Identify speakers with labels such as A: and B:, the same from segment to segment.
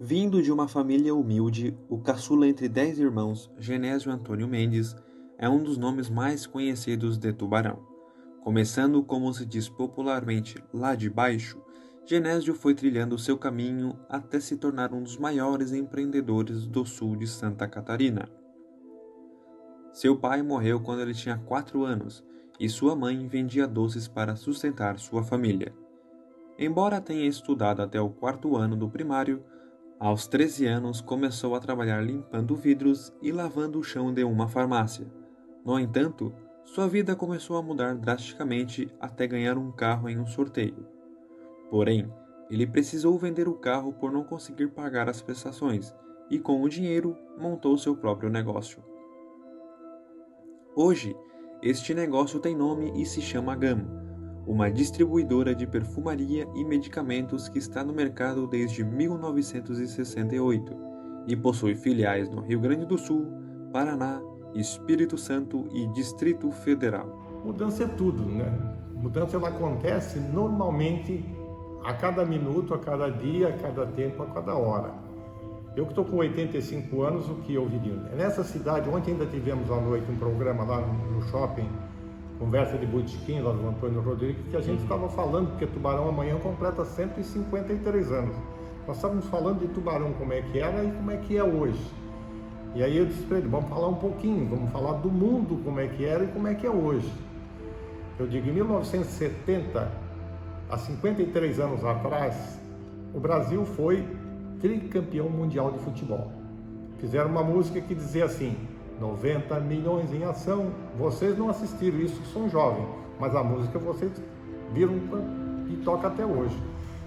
A: Vindo de uma família humilde, o caçula entre 10 irmãos, Genésio Antônio Mendes, é um dos nomes mais conhecidos de Tubarão. Começando como se diz popularmente lá de baixo, Genésio foi trilhando seu caminho até se tornar um dos maiores empreendedores do sul de Santa Catarina. Seu pai morreu quando ele tinha 4 anos e sua mãe vendia doces para sustentar sua família. Embora tenha estudado até o 4º ano do primário, aos 13 anos começou a trabalhar limpando vidros e lavando o chão de uma farmácia. No entanto, sua vida começou a mudar drasticamente até ganhar um carro em um sorteio. Porém, ele precisou vender o carro por não conseguir pagar as prestações e, com o dinheiro, montou seu próprio negócio. Hoje, este negócio tem nome e se chama GAM, uma distribuidora de perfumaria e medicamentos que está no mercado desde 1968 e possui filiais no Rio Grande do Sul, Paraná, Espírito Santo e Distrito Federal.
B: Mudança é tudo, né? Mudança ela acontece normalmente a cada minuto, a cada dia, a cada tempo, a cada hora. Eu que estou com 85 anos, o que eu viria? Nessa cidade, ontem ainda tivemos à noite um programa lá no shopping, Conversa de Botequim, lá do Antônio Rodrigues, que a gente estava falando, porque Tubarão amanhã completa 153 anos. Nós estávamos falando de Tubarão, como é que era e como é que é hoje. E aí eu disse para ele, vamos falar um pouquinho, vamos falar do mundo, como é que era e como é que é hoje. Eu digo, em 1970, há 53 anos atrás, o Brasil foi tricampeão mundial de futebol. Fizeram uma música que dizia assim, 90 milhões em ação. Vocês não assistiram isso, que são jovens, mas a música vocês viram e toca até hoje.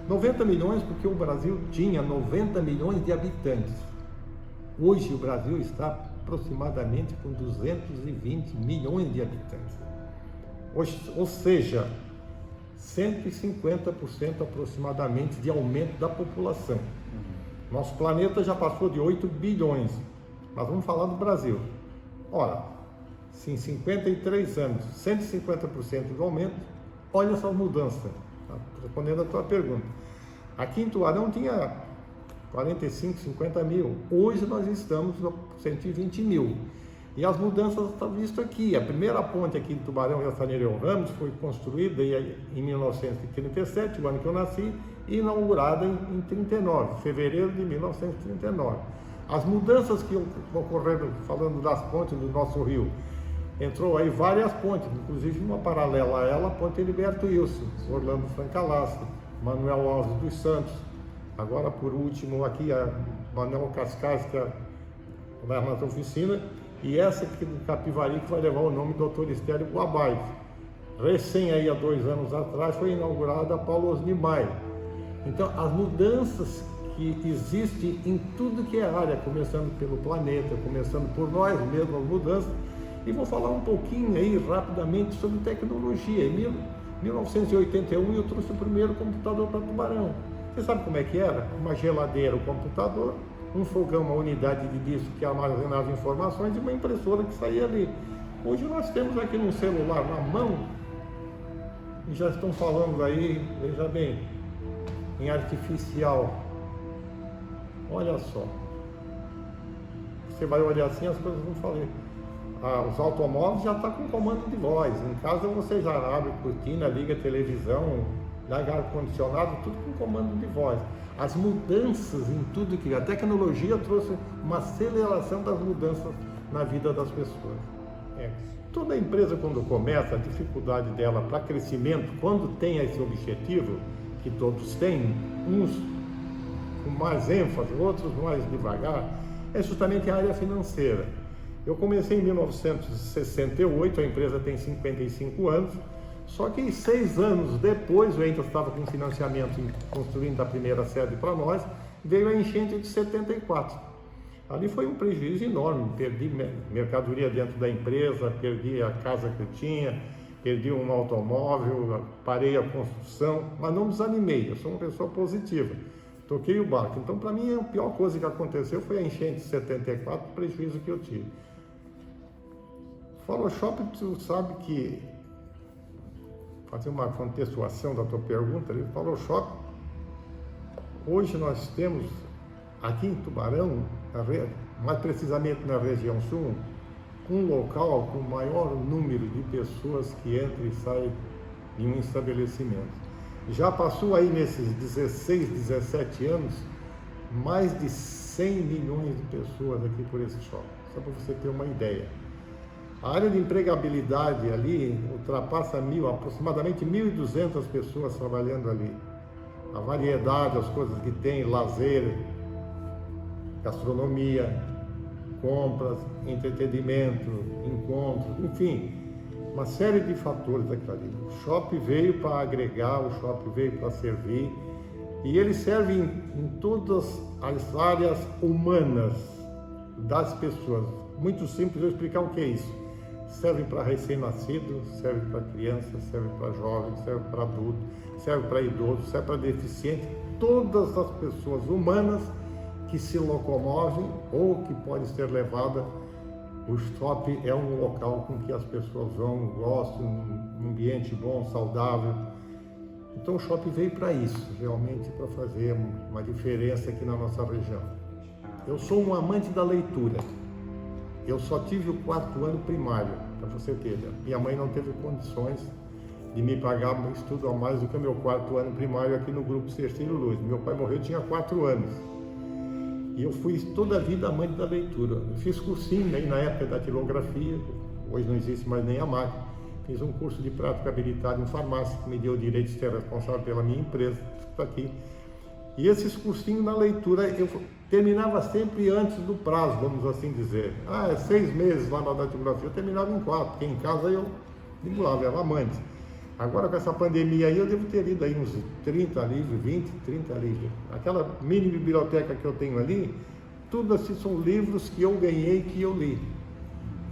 B: 90 milhões porque o Brasil tinha 90 milhões de habitantes. Hoje o Brasil está aproximadamente com 220 milhões de habitantes. Ou seja, 150% aproximadamente de aumento da população. Nosso planeta já passou de 8 bilhões, mas vamos falar do Brasil. Ora, se em 53 anos, 150% do aumento, olha essa mudança, tá? Respondendo a tua pergunta. Aqui em Tubarão tinha 45, 50 mil, hoje nós estamos com 120 mil. E as mudanças estão vistas aqui. A primeira ponte aqui em Tubarão e Saneirão Ramos foi construída em 1937, o ano que eu nasci, e inaugurada em 39, fevereiro de 1939. As mudanças que ocorreram, falando das pontes do nosso rio, entrou aí várias pontes, inclusive uma paralela a ela, a ponte Heriberto Wilson, Orlando Francalastro, Manuel Alves dos Santos, agora por último aqui a Manuel Cascais, que é na nossa oficina, e essa aqui do Capivari, que vai levar o nome do Dr. Estélio Guabai. Recém aí há 2 anos atrás foi inaugurada a Paulo Osnibai. Então as mudanças que existem em tudo que é área, começando pelo planeta, começando por nós mesmos, as mudanças, e vou falar um pouquinho aí rapidamente sobre tecnologia. Em 1981 eu trouxe o primeiro computador para Tubarão. Você sabe como é que era? Uma geladeira, um computador, um fogão, uma unidade de disco que armazenava informações e uma impressora que saía ali. Hoje nós temos aqui um celular na mão e já estão falando aí, veja bem, em artificial. Olha só. Você vai olhar assim, as coisas vão falar. Os automóveis já estão com comando de voz. Em casa você já abre cortina, liga a televisão, liga ar-condicionado, tudo com comando de voz. As mudanças em tudo que a tecnologia trouxe uma aceleração das mudanças na vida das pessoas. Toda empresa quando começa, a dificuldade dela para crescimento, quando tem esse objetivo, que todos têm, uns com mais ênfase, outros mais devagar, é justamente a área financeira. Eu comecei em 1968, a empresa tem 55 anos, só que 6 anos depois, eu ainda estava com financiamento construindo a primeira sede para nós, veio a enchente de 74. Ali foi um prejuízo enorme, perdi mercadoria dentro da empresa, perdi a casa que eu tinha, perdi um automóvel, parei a construção, mas não desanimei, eu sou uma pessoa positiva, toquei o barco. Então, para mim, a pior coisa que aconteceu foi a enchente de 74, o prejuízo que eu tive. Photoshop, tu sabe que, fazer uma contextuação da tua pergunta, Photoshop, hoje nós temos aqui em Tubarão, mais precisamente na região sul, um local com o maior número de pessoas que entram e saem em um estabelecimento. Já passou aí nesses 16, 17 anos, mais de 100 milhões de pessoas aqui por esse shopping, só para você ter uma ideia. A área de empregabilidade ali ultrapassa aproximadamente 1.200 pessoas trabalhando ali. A variedade, as coisas que tem, lazer, gastronomia, compras, entretenimento, encontros, enfim, uma série de fatores daquilo ali. O shopping veio para agregar, o shopping veio para servir, e ele serve em todas as áreas humanas das pessoas. Muito simples eu explicar o que é isso. Serve para recém-nascido, serve para criança, serve para jovem, serve para adulto, serve para idoso, serve para deficiente, todas as pessoas humanas que se locomovem ou que podem ser levadas. O shopping é um local com que as pessoas vão, gostam, um ambiente bom, saudável. Então o shopping veio para isso, realmente para fazer uma diferença aqui na nossa região. Eu sou um amante da leitura. Eu só tive o 4º ano primário, para você ter. Minha mãe não teve condições de me pagar um estudo a mais do que o meu 4º ano primário aqui no Grupo Sercílio Luz. Meu pai morreu, eu tinha 4 anos. E eu fui toda a vida amante da leitura. Eu fiz cursinho aí na época da datilografia, hoje não existe mais nem a máquina. Fiz um curso de prática habilitada em farmácia, que me deu o direito de ser responsável pela minha empresa, que está aqui. E esses cursinhos na leitura, eu terminava sempre antes do prazo, vamos assim dizer. É 6 meses lá na datilografia, eu terminava em 4, porque em casa eu lá, era amante. Agora com essa pandemia aí, eu devo ter lido aí uns 30 livros, 20, 30 livros. Aquela mini biblioteca que eu tenho ali, tudo assim são livros que eu ganhei, que eu li.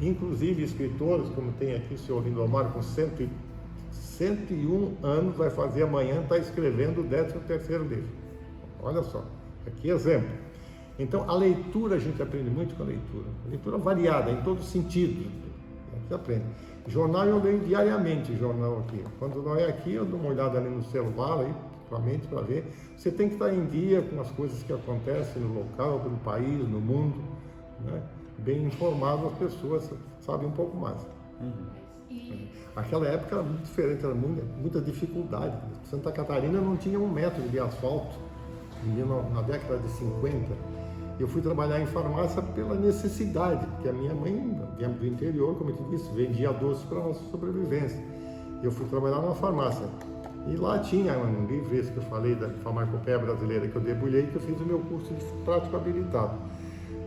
B: Inclusive escritores, como tem aqui o senhor Lindomar, com 101 anos, vai fazer amanhã, está escrevendo o 13º livro. Olha só, aqui exemplo. Então, a leitura, a gente aprende muito com a leitura. A leitura variada, em todos os sentidos. A gente aprende. Jornal eu leio diariamente, jornal aqui. Quando não é aqui, eu dou uma olhada ali no celular, aí, para ver. Você tem que estar em dia com as coisas que acontecem no local, no país, no mundo, né? Bem informado, as pessoas sabem um pouco mais. Aquela época era muito diferente, era muita dificuldade. Santa Catarina não tinha 1 metro de asfalto. Na década de 50, eu fui trabalhar em farmácia pela necessidade, porque a minha mãe, do interior, como eu te disse, vendia doces para a nossa sobrevivência. Eu fui trabalhar na farmácia. E lá tinha um livro esse que eu falei, da farmacopeia brasileira, que eu debulhei, que eu fiz o meu curso de prático habilitado.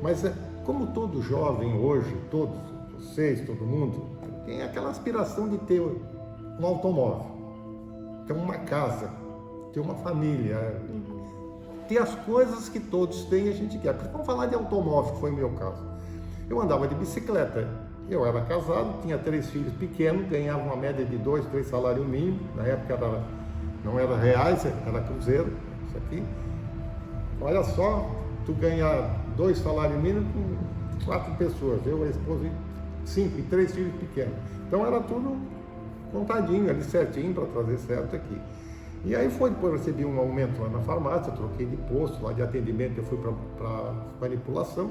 B: Mas como todo jovem hoje, todos vocês, todo mundo, tem aquela aspiração de ter um automóvel, ter uma casa, ter uma família, ter as coisas que todos têm, a gente quer. Vamos falar de automóvel, que foi o meu caso. Eu andava de bicicleta, eu era casado, tinha 3 filhos pequenos, ganhava uma média de 2, 3 salários mínimos, na época não era reais, era cruzeiro, isso aqui. Olha só, tu ganha 2 salários mínimos com 4 pessoas, eu, a esposa, 5 e 3 filhos pequenos. Então era tudo contadinho, ali certinho, para trazer certo aqui. E aí foi, depois eu recebi um aumento lá na farmácia, troquei de posto, lá de atendimento eu fui para manipulação.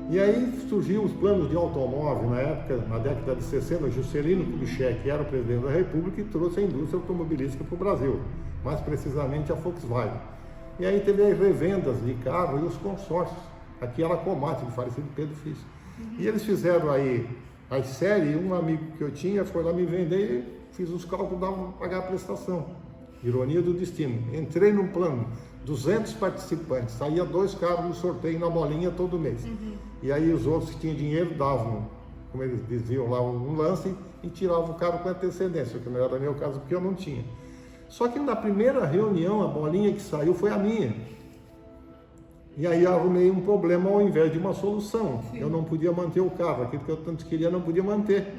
B: E aí surgiu os planos de automóvel, na época, na década de 60, Juscelino Kubitschek era o presidente da República e trouxe a indústria automobilística para o Brasil, mais precisamente a Volkswagen. E aí teve as revendas de carro e os consórcios. Aqui era a Comate, de falecido Pedro Fisch. E eles fizeram aí as séries, e um amigo que eu tinha foi lá me vender e fiz os cálculos para pagar a prestação. Ironia do destino. Entrei num plano, 200 participantes, saía 2 carros no sorteio na bolinha todo mês. E aí os outros que tinham dinheiro davam, como eles diziam lá, um lance e tiravam o carro com antecedência, que não era meu caso porque eu não tinha. Só que na primeira reunião, a bolinha que saiu foi a minha. E aí arrumei um problema ao invés de uma solução. Sim. Eu não podia manter o carro, aquilo que eu tanto queria não podia manter.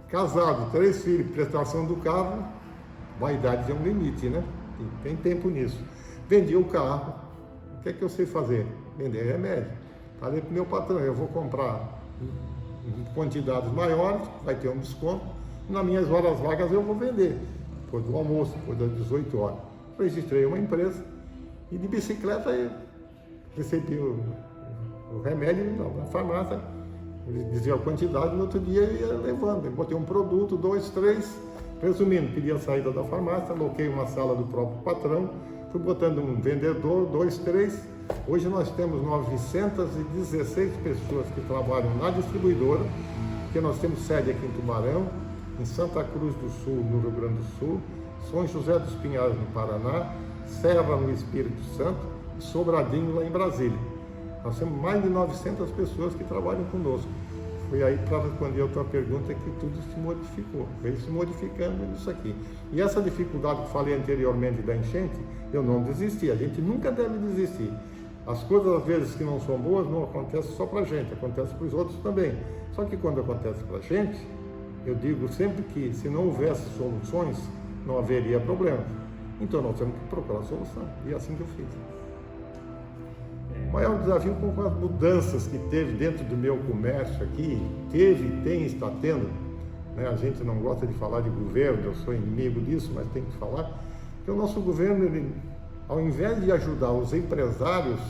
B: Casado, 3 filhos, prestação do carro, vaidade tem um limite, né? Tem tempo nisso. Vendi o carro, o que é que eu sei fazer? Vender remédio. Falei para o meu patrão, eu vou comprar em quantidades maiores, vai ter um desconto, nas minhas horas vagas eu vou vender. Depois do almoço, depois das 18 horas. Eu registrei uma empresa e de bicicleta recebi o remédio na farmácia, ele dizia a quantidade, no outro dia eu ia levando. Eu botei um produto, 2, 3, resumindo, pedi a saída da farmácia, aloquei uma sala do próprio patrão, fui botando um vendedor, 2, 3. Hoje nós temos 916 pessoas que trabalham na distribuidora, porque nós temos sede aqui em Tubarão, em Santa Cruz do Sul, no Rio Grande do Sul, São José dos Pinhais, no Paraná, Serra, no Espírito Santo, e Sobradinho, lá em Brasília. Nós temos mais de 900 pessoas que trabalham conosco. Foi aí, para responder a tua pergunta, que tudo se modificou. Veio se modificando isso aqui. E essa dificuldade que falei anteriormente da enchente, eu não desisti. A gente nunca deve desistir. As coisas, às vezes, que não são boas, não acontecem só para a gente, acontece para os outros também. Só que quando acontece para a gente, eu digo sempre que se não houvesse soluções, não haveria problemas. Então nós temos que procurar solução. E é assim que eu fiz. O maior desafio com as mudanças que teve dentro do meu comércio aqui, tem, está tendo, né? A gente não gosta de falar de governo, eu sou inimigo disso, mas tem que falar, que o nosso governo, ele, ao invés de ajudar os empresários,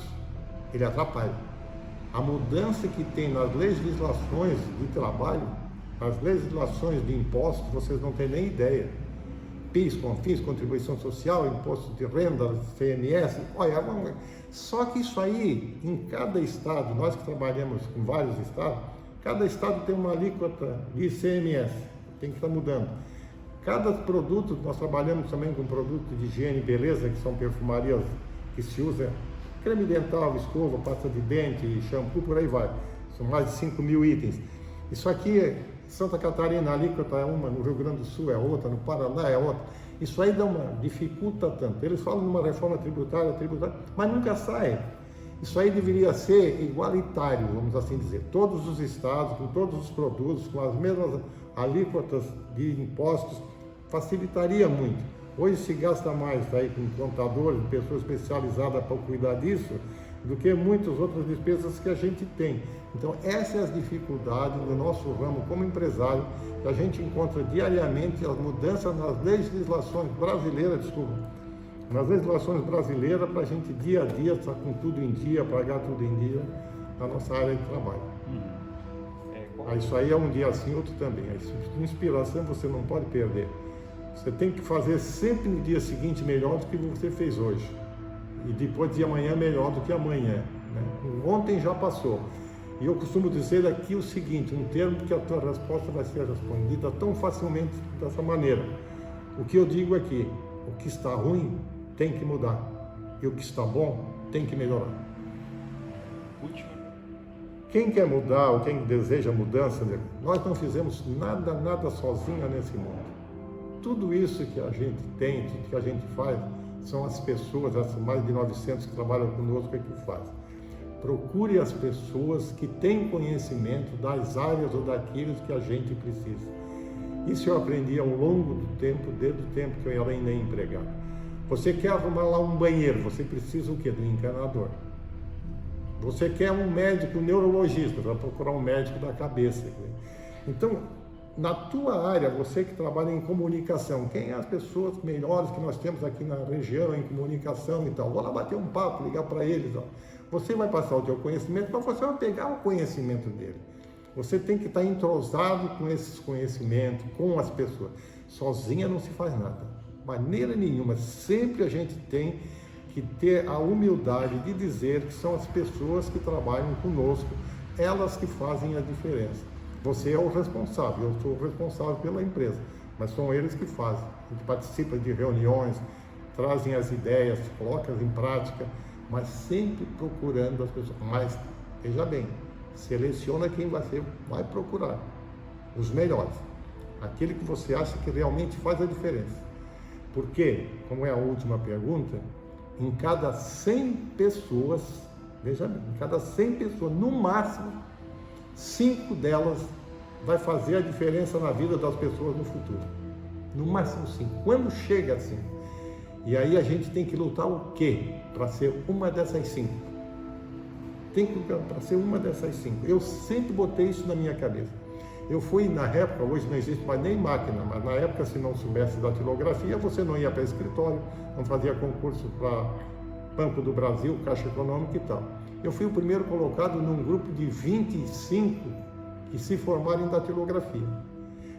B: ele atrapalha. A mudança que tem nas legislações de trabalho, nas legislações de impostos, vocês não têm nem ideia. PIS, CONFINS, contribuição social, imposto de renda, CMS, olha, só que isso aí, em cada estado, nós que trabalhamos com vários estados, cada estado tem uma alíquota de ICMS, tem que estar mudando. Cada produto, nós trabalhamos também com produtos de higiene e beleza, que são perfumarias que se usa, creme dental, escova, pasta de dente, shampoo, por aí vai. São mais de 5 mil itens. Isso aqui, Santa Catarina, a alíquota é uma, no Rio Grande do Sul é outra, no Paraná é outra. Isso aí dificulta tanto. Eles falam de uma reforma tributária, mas nunca sai. Isso aí deveria ser igualitário, vamos assim dizer. Todos os estados, com todos os produtos, com as mesmas alíquotas de impostos, facilitaria muito. Hoje se gasta mais aí com contadores, pessoas especializadas para cuidar disso, do que muitas outras despesas que a gente tem. Então, essas são as dificuldades do nosso ramo como empresário, que a gente encontra diariamente as mudanças nas legislações brasileiras, nas legislações brasileiras, para a gente dia a dia estar com tudo em dia, pagar tudo em dia na nossa área de trabalho. Isso aí é um dia assim, outro também. A inspiração você não pode perder. Você tem que fazer sempre no dia seguinte melhor do que você fez hoje. E depois de amanhã melhor do que amanhã, né? Ontem já passou. E eu costumo dizer aqui o seguinte, um termo que a tua resposta vai ser respondida tão facilmente dessa maneira. O que eu digo aqui, o que está ruim tem que mudar. E o que está bom tem que melhorar. Quem quer mudar ou quem deseja mudança, nós não fizemos nada sozinho nesse mundo. Tudo isso que a gente tem, tudo que a gente faz, são as pessoas, essas mais de 900 que trabalham conosco, que fazem. Procure as pessoas que têm conhecimento das áreas ou daquilo que a gente precisa. Isso eu aprendi ao longo do tempo, desde o tempo que eu era ainda empregado. Você quer arrumar lá um banheiro, você precisa o quê? Do encanador. Você quer um médico neurologista, vai procurar um médico da cabeça. Então, na tua área, você que trabalha em comunicação, quem é as pessoas melhores que nós temos aqui na região em comunicação e tal? Vou lá bater um papo, ligar para eles. Ó. Você vai passar o teu conhecimento, mas você vai pegar o conhecimento dele. Você tem que estar entrosado com esses conhecimentos, com as pessoas. Sozinha não se faz nada, maneira nenhuma. Sempre a gente tem que ter a humildade de dizer que são as pessoas que trabalham conosco, elas que fazem a diferença. Você é o responsável, eu sou o responsável pela empresa, mas são eles que fazem. A gente participa de reuniões, trazem as ideias, colocam em prática, mas sempre procurando as pessoas. Mas, veja bem, seleciona quem você vai procurar, os melhores, aquele que você acha que realmente faz a diferença. Porque, como é a última pergunta, em cada 100 pessoas, veja bem, em cada 100 pessoas, no máximo, 5 delas vai fazer a diferença na vida das pessoas no futuro. No máximo 5. Quando chega assim? E aí a gente tem que lutar o quê? Para ser uma dessas 5. Tem que lutar para ser uma dessas 5. Eu sempre botei isso na minha cabeça. Eu fui na época, hoje não existe mais nem máquina, mas na época, se não soubesse da datilografia, você não ia para escritório, não fazia concurso para Banco do Brasil, Caixa Econômica e tal. Eu fui o primeiro colocado num grupo de 25 que se formaram em datilografia.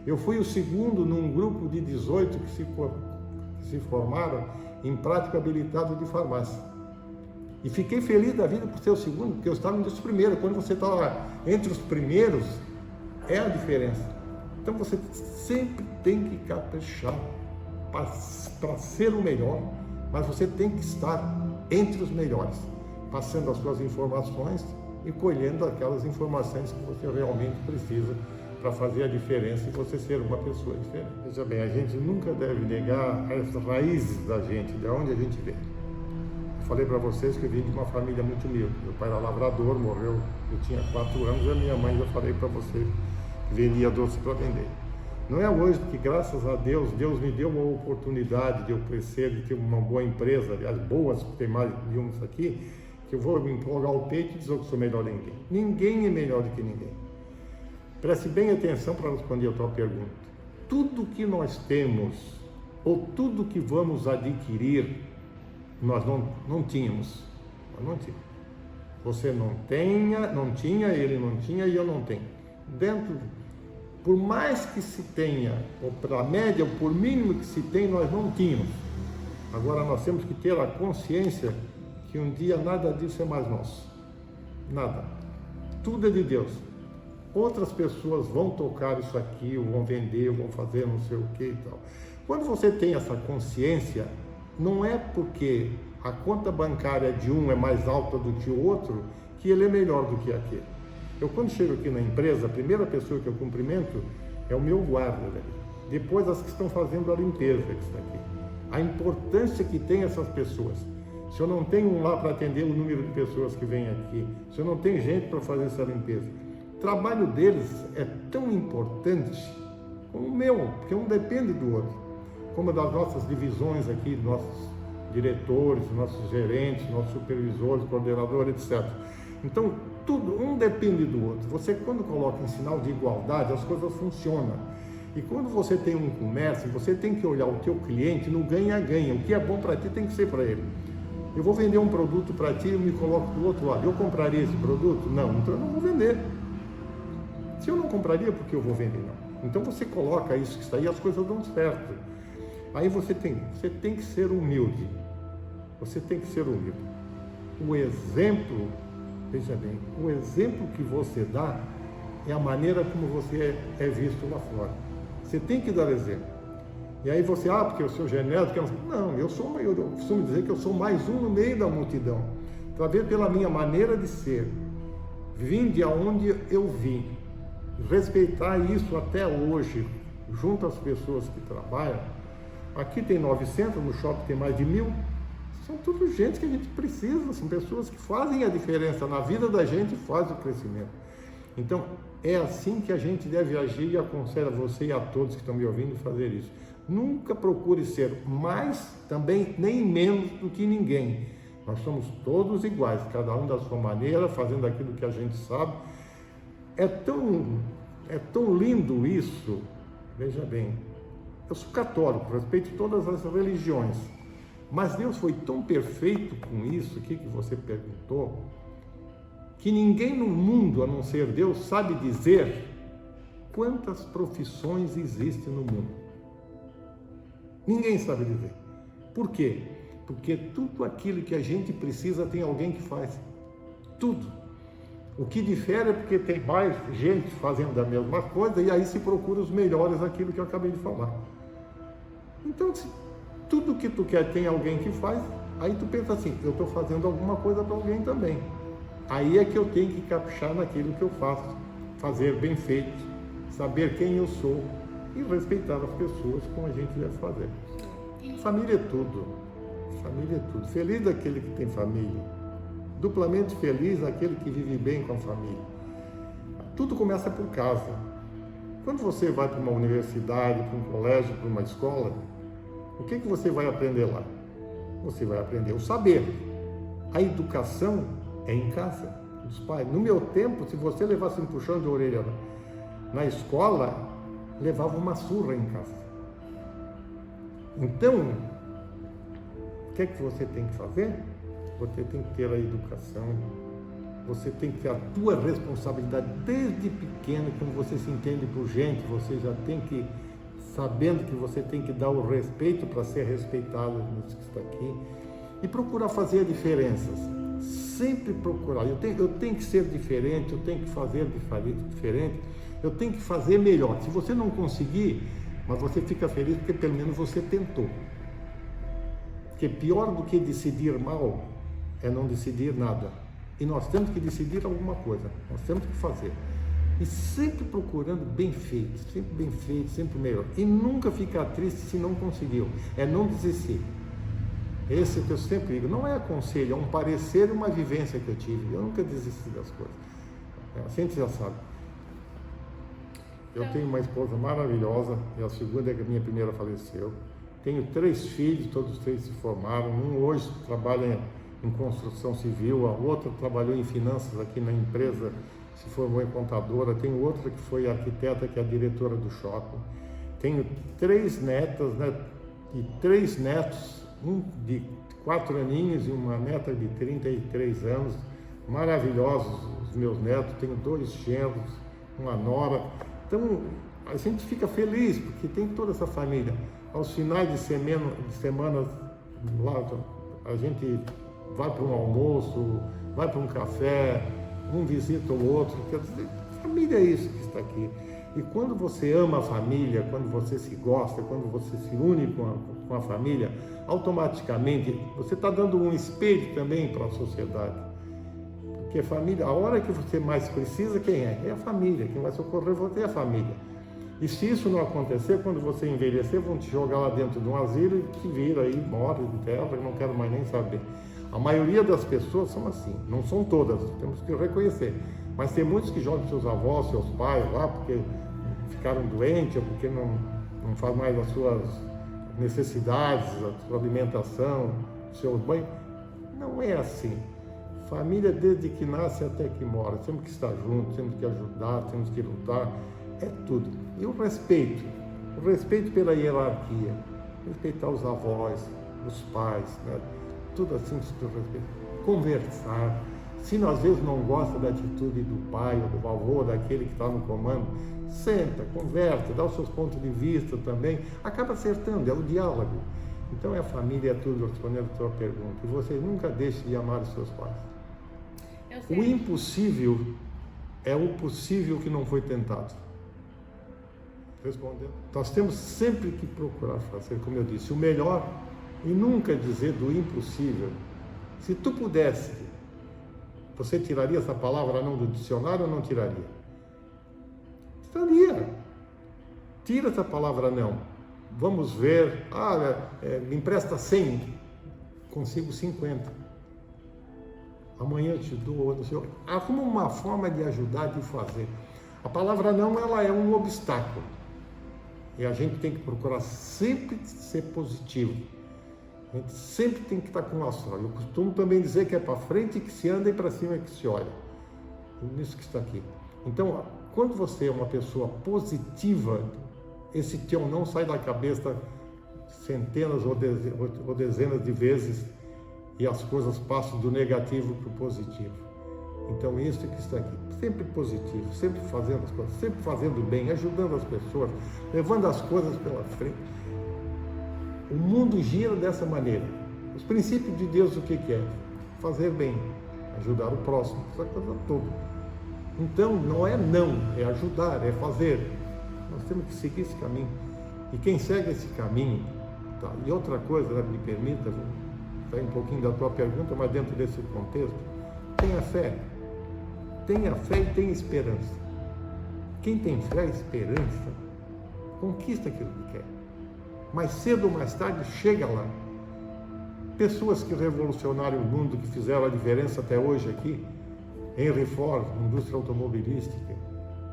B: Eu fui o segundo num grupo de 18 que se formaram em prática habilitada de farmácia. E fiquei feliz da vida por ser o segundo, porque eu estava entre os primeiros. Quando você está lá entre os primeiros, é a diferença. Então você sempre tem que caprichar para ser o melhor, mas você tem que estar entre os melhores, passando as suas informações e colhendo aquelas informações que você realmente precisa para fazer a diferença e você ser uma pessoa diferente. Veja bem, a gente nunca deve negar as raízes da gente, de onde a gente vem. Eu falei para vocês que eu vim de uma família muito humilde. Meu pai era lavrador, morreu, eu tinha 4 anos, e a minha mãe, já falei para vocês, vendia doce para vender. Não é hoje que, graças a Deus, Deus me deu uma oportunidade de eu crescer, de ter uma boa empresa, aliás, boas, tem mais de uns aqui, que eu vou me empolgar o peito e dizer que sou melhor que ninguém. Ninguém é melhor do que ninguém. Preste bem atenção para responder a tua pergunta. Tudo que nós temos, ou tudo que vamos adquirir, nós não tínhamos. Nós não tínhamos. Você não tinha, ele não tinha e eu não tenho. Por mais que se tenha, ou pela média, ou por mínimo que se tem, nós não tínhamos. Agora nós temos que ter a consciência que um dia nada disso é mais nosso. Nada. Tudo é de Deus. Outras pessoas vão tocar isso aqui, ou vão vender, ou vão fazer não sei o que e tal. Quando você tem essa consciência, não é porque a conta bancária de um é mais alta do que o outro, que ele é melhor do que aquele. Eu, quando chego aqui na empresa, a primeira pessoa que eu cumprimento é o meu guarda, né? Depois as que estão fazendo a limpeza que está aqui. A importância que tem essas pessoas. Se eu não tenho um lá para atender o número de pessoas que vêm aqui, se eu não tenho gente para fazer essa limpeza, o trabalho deles é tão importante como o meu, porque um depende do outro. Como das nossas divisões aqui, nossos diretores, nossos gerentes, nossos supervisores, coordenadores, etc. Então, tudo, um depende do outro. Você, quando coloca em sinal de igualdade, as coisas funcionam. E quando você tem um comércio, você tem que olhar o teu cliente no ganha-ganha. O que é bom para ti tem que ser para ele. Eu vou vender um produto para ti, eu me coloco do outro lado. Eu compraria esse produto? Não, então eu não vou vender. Se eu não compraria, por que eu vou vender? Não. Então você coloca isso que está aí, as coisas dão certo. Aí você tem que ser humilde. Você tem que ser humilde. O exemplo, veja bem, o exemplo que você dá é a maneira como você é visto lá fora. Você tem que dar exemplo. E aí você, porque eu sou genético, não, eu costumo dizer que eu sou mais um no meio da multidão. Para ver pela minha maneira de ser, vim de onde eu vim, respeitar isso até hoje, junto às pessoas que trabalham. Aqui tem 900, no shopping tem mais de 1000. São tudo gente que a gente precisa, são pessoas que fazem a diferença na vida da gente e fazem o crescimento. Então, é assim que a gente deve agir, e aconselho a você e a todos que estão me ouvindo fazer isso. Nunca procure ser mais, também nem menos do que ninguém. Nós somos todos iguais, cada um da sua maneira, fazendo aquilo que a gente sabe. É tão lindo isso. Veja bem, eu sou católico, respeito todas as religiões, mas Deus foi tão perfeito com isso aqui que você perguntou, que ninguém no mundo, a não ser Deus, sabe dizer quantas profissões existem no mundo. Ninguém sabe dizer. Por quê? Porque tudo aquilo que a gente precisa tem alguém que faz. Tudo. O que difere é porque tem mais gente fazendo a mesma coisa e aí se procura os melhores naquilo que eu acabei de falar. Então, se tudo que tu quer tem alguém que faz, aí tu pensa assim, eu estou fazendo alguma coisa para alguém também. Aí é que eu tenho que caprichar naquilo que eu faço, fazer bem feito, saber quem eu sou e respeitar as pessoas como a gente deve fazer. Família é tudo. Família é tudo. Feliz aquele que tem família. Duplamente feliz aquele que vive bem com a família. Tudo começa por casa. Quando você vai para uma universidade, para um colégio, para uma escola, o que você vai aprender lá? Você vai aprender o saber. A educação é em casa, dos pais. No meu tempo, se você levasse um puxão de orelha na escola, levava uma surra em casa. Então, o que é que você tem que fazer? você tem que ter a educação, você tem que ter a tua responsabilidade desde pequeno, quando você se entende por gente, você já tem que, sabendo que você tem que dar o respeito para ser respeitado nisso que está aqui, e procurar fazer diferenças, sempre procurar, eu tenho que ser diferente, eu tenho que fazer diferente, eu tenho que fazer melhor. Se você não conseguir, mas você fica feliz porque pelo menos você tentou. Porque pior do que decidir mal é não decidir nada. E nós temos que decidir alguma coisa, nós temos que fazer. E sempre procurando bem feito, sempre melhor. E nunca ficar triste se não conseguiu, é não desistir. Esse que eu sempre digo, não é conselho, é um parecer e uma vivência que eu tive. Eu nunca desisti das coisas. A gente já sabe. Eu tenho uma esposa maravilhosa, e a segunda é que a minha primeira faleceu. Tenho 3 filhos, todos os 3 se formaram. Um hoje trabalha em construção civil, a outra trabalhou em finanças aqui na empresa, se formou em contadora. Tenho outra que foi arquiteta, que é a diretora do shopping. Tenho 3 netas, né, e 3 netos, um de 4 aninhos e uma neta de 33 anos, maravilhosos os meus netos. Tenho 2 genros, uma nora. Então, a gente fica feliz, porque tem toda essa família. Aos finais de semana, lá, a gente vai para um almoço, vai para um café, um visita o outro. Quer dizer, família é isso que está aqui. E quando você ama a família, quando você se gosta, quando você se une com a família, automaticamente você está dando um espelho também para a sociedade. Porque a família, a hora que você mais precisa, quem é? É a família. Quem vai socorrer você é a família. E se isso não acontecer, quando você envelhecer, vão te jogar lá dentro de um asilo e te vira aí, morre de terra, não quero mais nem saber. A maioria das pessoas são assim, não são todas, temos que reconhecer. Mas tem muitos que jogam seus avós, seus pais lá, porque ficaram doentes, ou porque não faz mais as suas necessidades, a sua alimentação, o seu banho. Não é assim. Família, desde que nasce até que morre, temos que estar juntos, temos que ajudar, temos que lutar, é tudo. E o respeito pela hierarquia, respeitar os avós, os pais, né? Tudo assim, conversar. Se às vezes não gosta da atitude do pai ou do avô, daquele que está no comando, senta, conversa, dá os seus pontos de vista também, acaba acertando, é o diálogo. Então a família é tudo, respondendo a tua pergunta. E você nunca deixe de amar os seus pais. O impossível é o possível que não foi tentado. Respondendo. Nós temos sempre que procurar fazer, como eu disse, o melhor e nunca dizer do impossível. Se tu pudesse, você tiraria essa palavra não do dicionário ou não tiraria? Tiraria. Tira essa palavra não. Vamos ver, me empresta 100, consigo 50. Amanhã eu te dou, não sei. Arruma uma forma de ajudar, de fazer. A palavra não, ela é um obstáculo. E a gente tem que procurar sempre ser positivo. A gente sempre tem que estar com o astral. Eu costumo também dizer que é para frente que se anda e para cima que se olha. Nisso que está aqui. Então, quando você é uma pessoa positiva, esse teu não sai da cabeça centenas ou dezenas de vezes e as coisas passam do negativo para o positivo. Então, isso que está aqui, sempre positivo, sempre fazendo as coisas, sempre fazendo bem, ajudando as pessoas, levando as coisas pela frente. O mundo gira dessa maneira. Os princípios de Deus, o que é? Fazer bem, ajudar o próximo, essa coisa toda. Então, não é não, é ajudar, é fazer. Nós temos que seguir esse caminho. E quem segue esse caminho, tá? E outra coisa, né, me permita, sair um pouquinho da tua pergunta, mas dentro desse contexto, tenha fé. Tenha fé e tenha esperança. Quem tem fé e esperança, conquista aquilo que quer. Mais cedo ou mais tarde, chega lá. Pessoas que revolucionaram o mundo, que fizeram a diferença até hoje aqui, Henry Ford, indústria automobilística,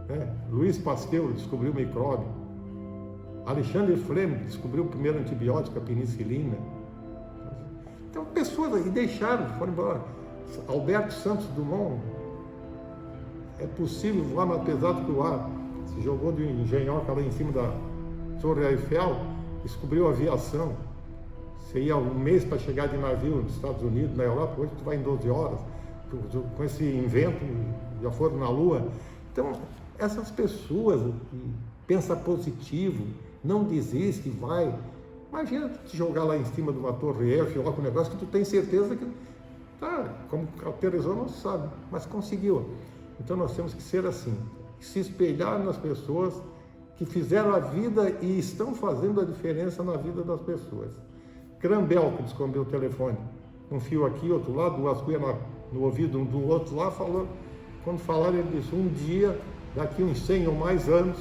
B: né? Louis Pasteur descobriu o micróbio, Alexandre Fleming descobriu o primeiro antibiótico, a penicilina. Então, pessoas aí deixaram, foram embora. Alberto Santos Dumont, é possível voar mais pesado que o ar. Se jogou de engenhoca lá em cima da Torre Eiffel, descobriu a aviação. Você ia um mês para chegar de navio nos Estados Unidos, na Europa, hoje tu vai em 12 horas. Com esse invento, já foram na Lua. Então, essas pessoas que pensam positivo, não desiste, vai. Imagina tu te jogar lá em cima de uma torre Eiffel, lá com um negócio que tu tem certeza que, tá, como cauterizou, não se sabe, mas conseguiu. Então nós temos que ser assim, se espelhar nas pessoas que fizeram a vida e estão fazendo a diferença na vida das pessoas. Crambel, que descobriu o telefone, um fio aqui, outro lá, duas coisas no ouvido um do outro lá, falou, quando falaram, ele disse, um dia, daqui uns 100 ou mais anos,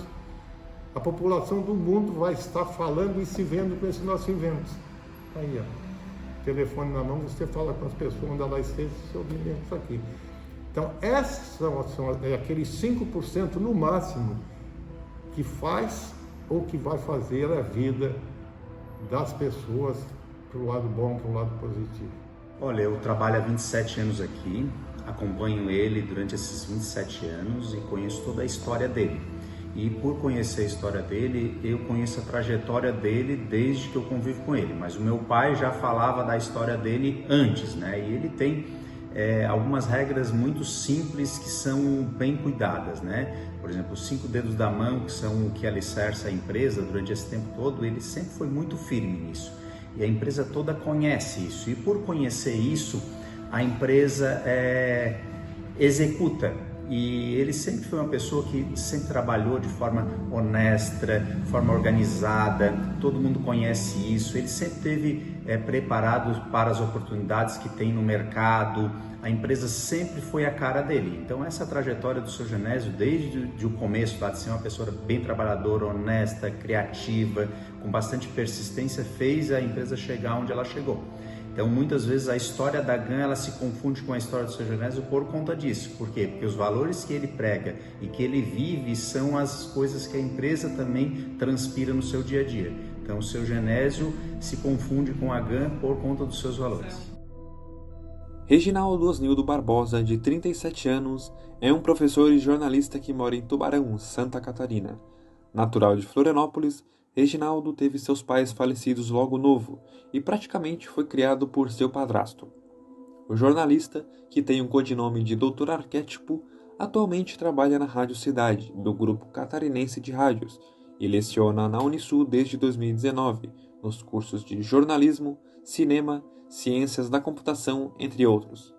B: a população do mundo vai estar falando e se vendo com esse nosso invento. Aí, ó, telefone na mão, você fala com as pessoas onde elas estejam, se ouvindo isso aqui. Então, esses são aqueles 5% no máximo que faz ou que vai fazer a vida das pessoas para o lado bom, para o lado positivo.
C: Olha, eu trabalho há 27 anos aqui, acompanho ele durante esses 27 anos e conheço toda a história dele. E por conhecer a história dele, eu conheço a trajetória dele desde que eu convivo com ele. Mas o meu pai já falava da história dele antes, né? E ele tem algumas regras muito simples que são bem cuidadas, né? Por exemplo, os 5 dedos da mão, que são o que alicerça a empresa durante esse tempo todo, ele sempre foi muito firme nisso. E a empresa toda conhece isso. E por conhecer isso, a empresa executa. E ele sempre foi uma pessoa que sempre trabalhou de forma honesta, de forma organizada, todo mundo conhece isso. Ele sempre esteve preparado para as oportunidades que tem no mercado, a empresa sempre foi a cara dele. Então essa trajetória do seu Genésio, desde o começo, de ser uma pessoa bem trabalhadora, honesta, criativa, com bastante persistência, fez a empresa chegar onde ela chegou. Então, muitas vezes a história da GAN ela se confunde com a história do seu Genésio por conta disso. Por quê? Porque os valores que ele prega e que ele vive são as coisas que a empresa também transpira no seu dia a dia. Então, o seu Genésio se confunde com a GAN por conta dos seus valores.
A: Reginaldo Osnildo Barbosa, de 37 anos, é um professor e jornalista que mora em Tubarão, Santa Catarina. Natural de Florianópolis, Reginaldo teve seus pais falecidos logo novo e praticamente foi criado por seu padrasto. O jornalista, que tem o codinome de Dr. Arquétipo, atualmente trabalha na Rádio Cidade, do Grupo Catarinense de Rádios, e leciona na Unisul desde 2019, nos cursos de jornalismo, cinema, ciências da computação, entre outros.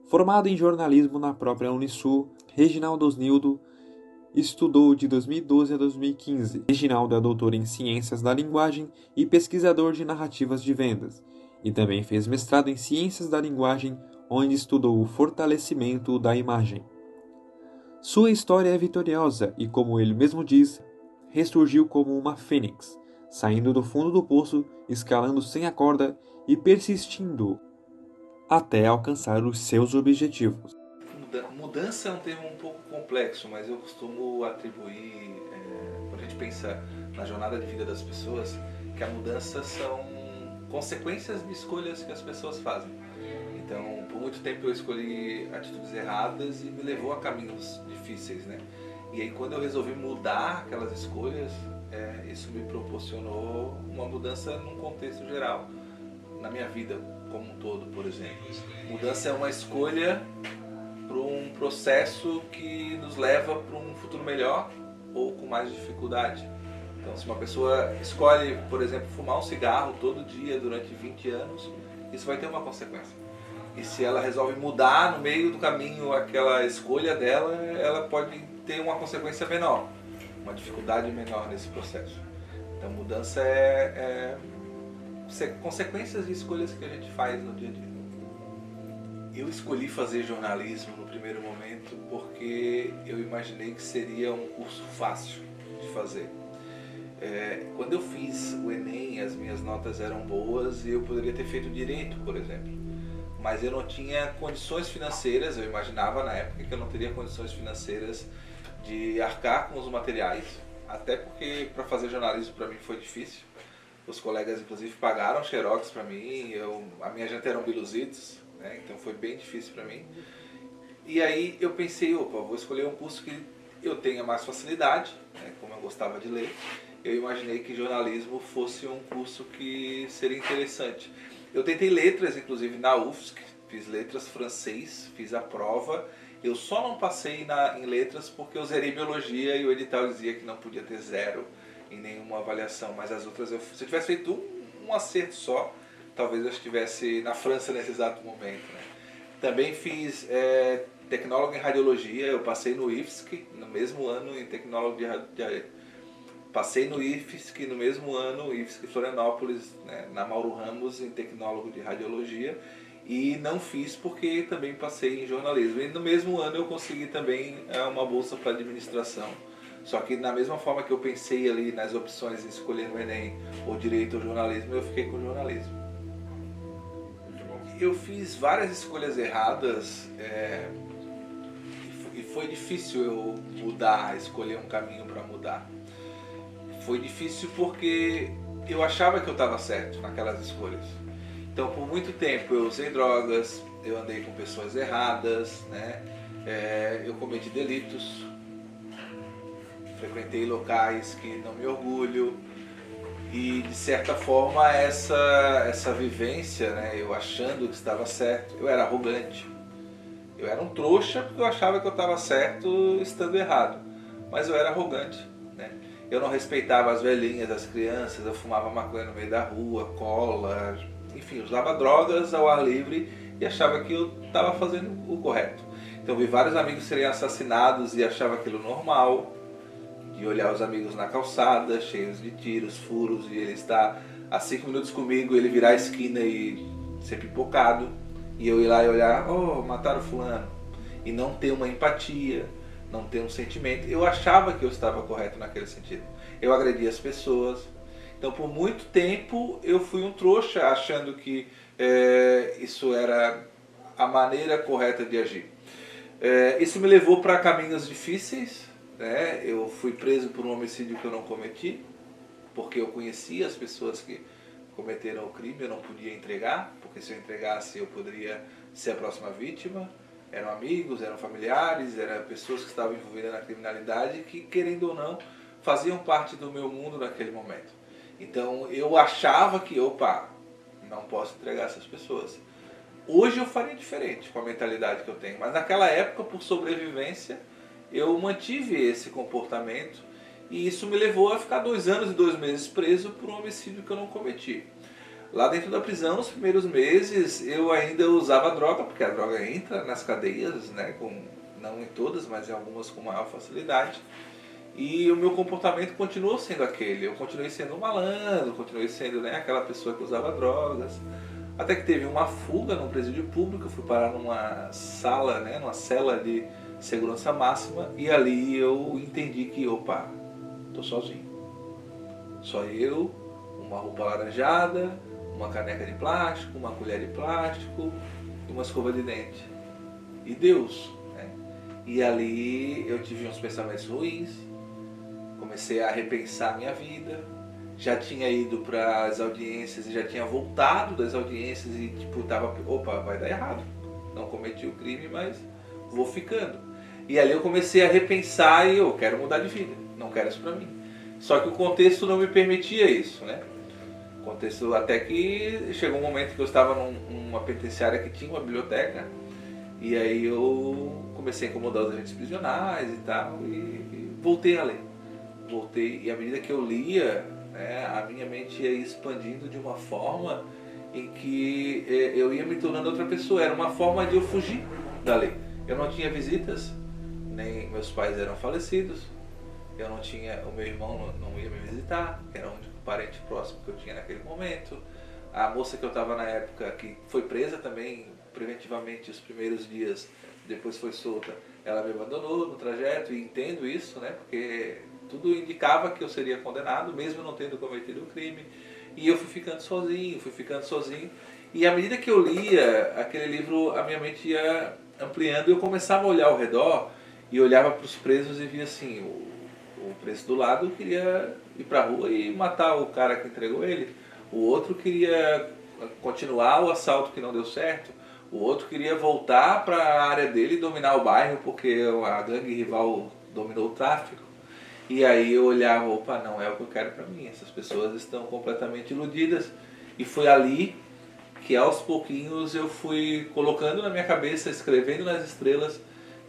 A: Formado em jornalismo na própria Unisul, Reginaldo Osnildo estudou de 2012 a 2015. Reginaldo é doutor em Ciências da Linguagem e pesquisador de narrativas de vendas, e também fez mestrado em Ciências da Linguagem, onde estudou o fortalecimento da imagem. Sua história é vitoriosa e, como ele mesmo diz, ressurgiu como uma fênix, saindo do fundo do poço, escalando sem a corda e persistindo até alcançar os seus objetivos.
D: Mudança é um termo um pouco complexo, mas eu costumo atribuir, quando a gente pensa na jornada de vida das pessoas, que a mudança são consequências de escolhas que as pessoas fazem. Então, por muito tempo eu escolhi atitudes erradas e me levou a caminhos difíceis, né? E aí quando eu resolvi mudar aquelas escolhas, isso me proporcionou uma mudança num contexto geral, na minha vida como um todo, por exemplo. Mudança é uma escolha para um processo que nos leva para um futuro melhor ou com mais dificuldade. Então, se uma pessoa escolhe, por exemplo, fumar um cigarro todo dia durante 20 anos, isso vai ter uma consequência. E se ela resolve mudar no meio do caminho aquela escolha dela, ela pode ter uma consequência menor, uma dificuldade menor nesse processo. Então, mudança consequências de escolhas que a gente faz no dia a dia. Eu escolhi fazer jornalismo no primeiro momento porque eu imaginei que seria um curso fácil de fazer. Quando eu fiz o Enem, as minhas notas eram boas e eu poderia ter feito direito, por exemplo. Mas eu não tinha condições financeiras, eu imaginava na época que eu não teria condições financeiras de arcar com os materiais, até porque para fazer jornalismo para mim foi difícil. Os colegas inclusive pagaram xerox para mim, a minha janta eram biluzitos, né? Então foi bem difícil para mim. E aí eu pensei, vou escolher um curso que eu tenha mais facilidade, né? Como eu gostava de ler, eu imaginei que jornalismo fosse um curso que seria interessante. Eu tentei letras, inclusive na UFSC, fiz letras francês, fiz a prova. Eu só não passei em letras porque eu zerei biologia e o edital dizia que não podia ter 0 em nenhuma avaliação, mas as outras, se eu tivesse feito um acerto só, talvez eu estivesse na França nesse exato momento, né? Também fiz tecnólogo em radiologia, eu passei no IFSC no mesmo ano em tecnólogo passei no IFSC no mesmo ano, IFSC Florianópolis, né, na Mauro Ramos, em tecnólogo de radiologia, e não fiz porque também passei em jornalismo. E no mesmo ano eu consegui também uma bolsa para administração. Só que na mesma forma que eu pensei ali nas opções de escolher no Enem ou direito ou jornalismo, eu fiquei com jornalismo. Eu fiz várias escolhas erradas e foi difícil eu mudar, escolher um caminho para mudar. Foi difícil porque eu achava que eu estava certo naquelas escolhas. Então, por muito tempo eu usei drogas, eu andei com pessoas erradas, né? Eu cometi delitos, frequentei locais que não me orgulho e, de certa forma, essa vivência, né? Eu achando que estava certo, eu era arrogante. Eu era um trouxa porque eu achava que eu estava certo estando errado, mas eu era arrogante, né? Eu não respeitava as velhinhas, as crianças, eu fumava maconha no meio da rua, cola, enfim, usava drogas ao ar livre e achava que eu estava fazendo o correto. Então vi vários amigos serem assassinados e achava aquilo normal, de olhar os amigos na calçada, cheios de tiros, furos, e ele está a 5 minutos comigo, ele virar a esquina e ser pipocado, e eu ir lá e olhar, oh, mataram fulano, e não ter uma empatia, não ter um sentimento. Eu achava que eu estava correto naquele sentido. Eu agredia as pessoas. Então, por muito tempo, eu fui um trouxa, achando que isso era a maneira correta de agir. Isso me levou para caminhos difíceis, né? Eu fui preso por um homicídio que eu não cometi, porque eu conhecia as pessoas que cometeram o crime, eu não podia entregar, porque se eu entregasse eu poderia ser a próxima vítima. Eram amigos, eram familiares, eram pessoas que estavam envolvidas na criminalidade que, querendo ou não, faziam parte do meu mundo naquele momento. Então eu achava que, opa, não posso entregar essas pessoas. Hoje eu faria diferente com a mentalidade que eu tenho, mas naquela época, por sobrevivência, eu mantive esse comportamento e isso me levou a ficar 2 anos e 2 meses preso por um homicídio que eu não cometi. Lá dentro da prisão, nos primeiros meses, eu ainda usava droga, porque a droga entra nas cadeias, né, não em todas, mas em algumas com maior facilidade. E o meu comportamento continuou sendo aquele. Eu continuei sendo um malandro, continuei sendo, né, aquela pessoa que usava drogas. Até que teve uma fuga num presídio público, eu fui parar numa sala, né, numa cela de segurança máxima, e ali eu entendi que, opa, tô sozinho. Só eu, uma roupa alaranjada, uma caneca de plástico, uma colher de plástico e uma escova de dente. E Deus, né? E ali eu tive uns pensamentos ruins, comecei a repensar a minha vida, já tinha ido para as audiências e já tinha voltado das audiências e tipo, tava, opa, vai dar errado. Não cometi o crime, mas vou ficando. E ali eu comecei a repensar e eu quero mudar de vida, não quero isso para mim. Só que o contexto não me permitia isso, né? Contexto até que chegou um momento que eu estava numa penitenciária que tinha uma biblioteca e aí eu comecei a incomodar os agentes prisionais e tal e voltei a ler. Voltei e à medida que eu lia, né, a minha mente ia expandindo de uma forma em que eu ia me tornando outra pessoa. Era uma forma de eu fugir da lei. Eu não tinha visitas, nem meus pais eram falecidos. Eu não tinha, o meu irmão não ia me visitar, que era o único parente próximo que eu tinha naquele momento. A moça que eu estava na época, que foi presa também preventivamente os primeiros dias, depois foi solta, ela me abandonou no trajeto e entendo isso, né? Porque tudo indicava que eu seria condenado, mesmo não tendo cometido o crime. E eu fui ficando sozinho. E à medida que eu lia aquele livro, a minha mente ia ampliando e eu começava a olhar ao redor e olhava para os presos e via assim, o preso do lado queria ir para a rua e matar o cara que entregou ele. O outro queria continuar o assalto que não deu certo. O outro queria voltar para a área dele e dominar o bairro porque a gangue rival dominou o tráfico. E aí eu olhava, opa, não é o que eu quero para mim, essas pessoas estão completamente iludidas. E foi ali que aos pouquinhos eu fui colocando na minha cabeça, escrevendo nas estrelas,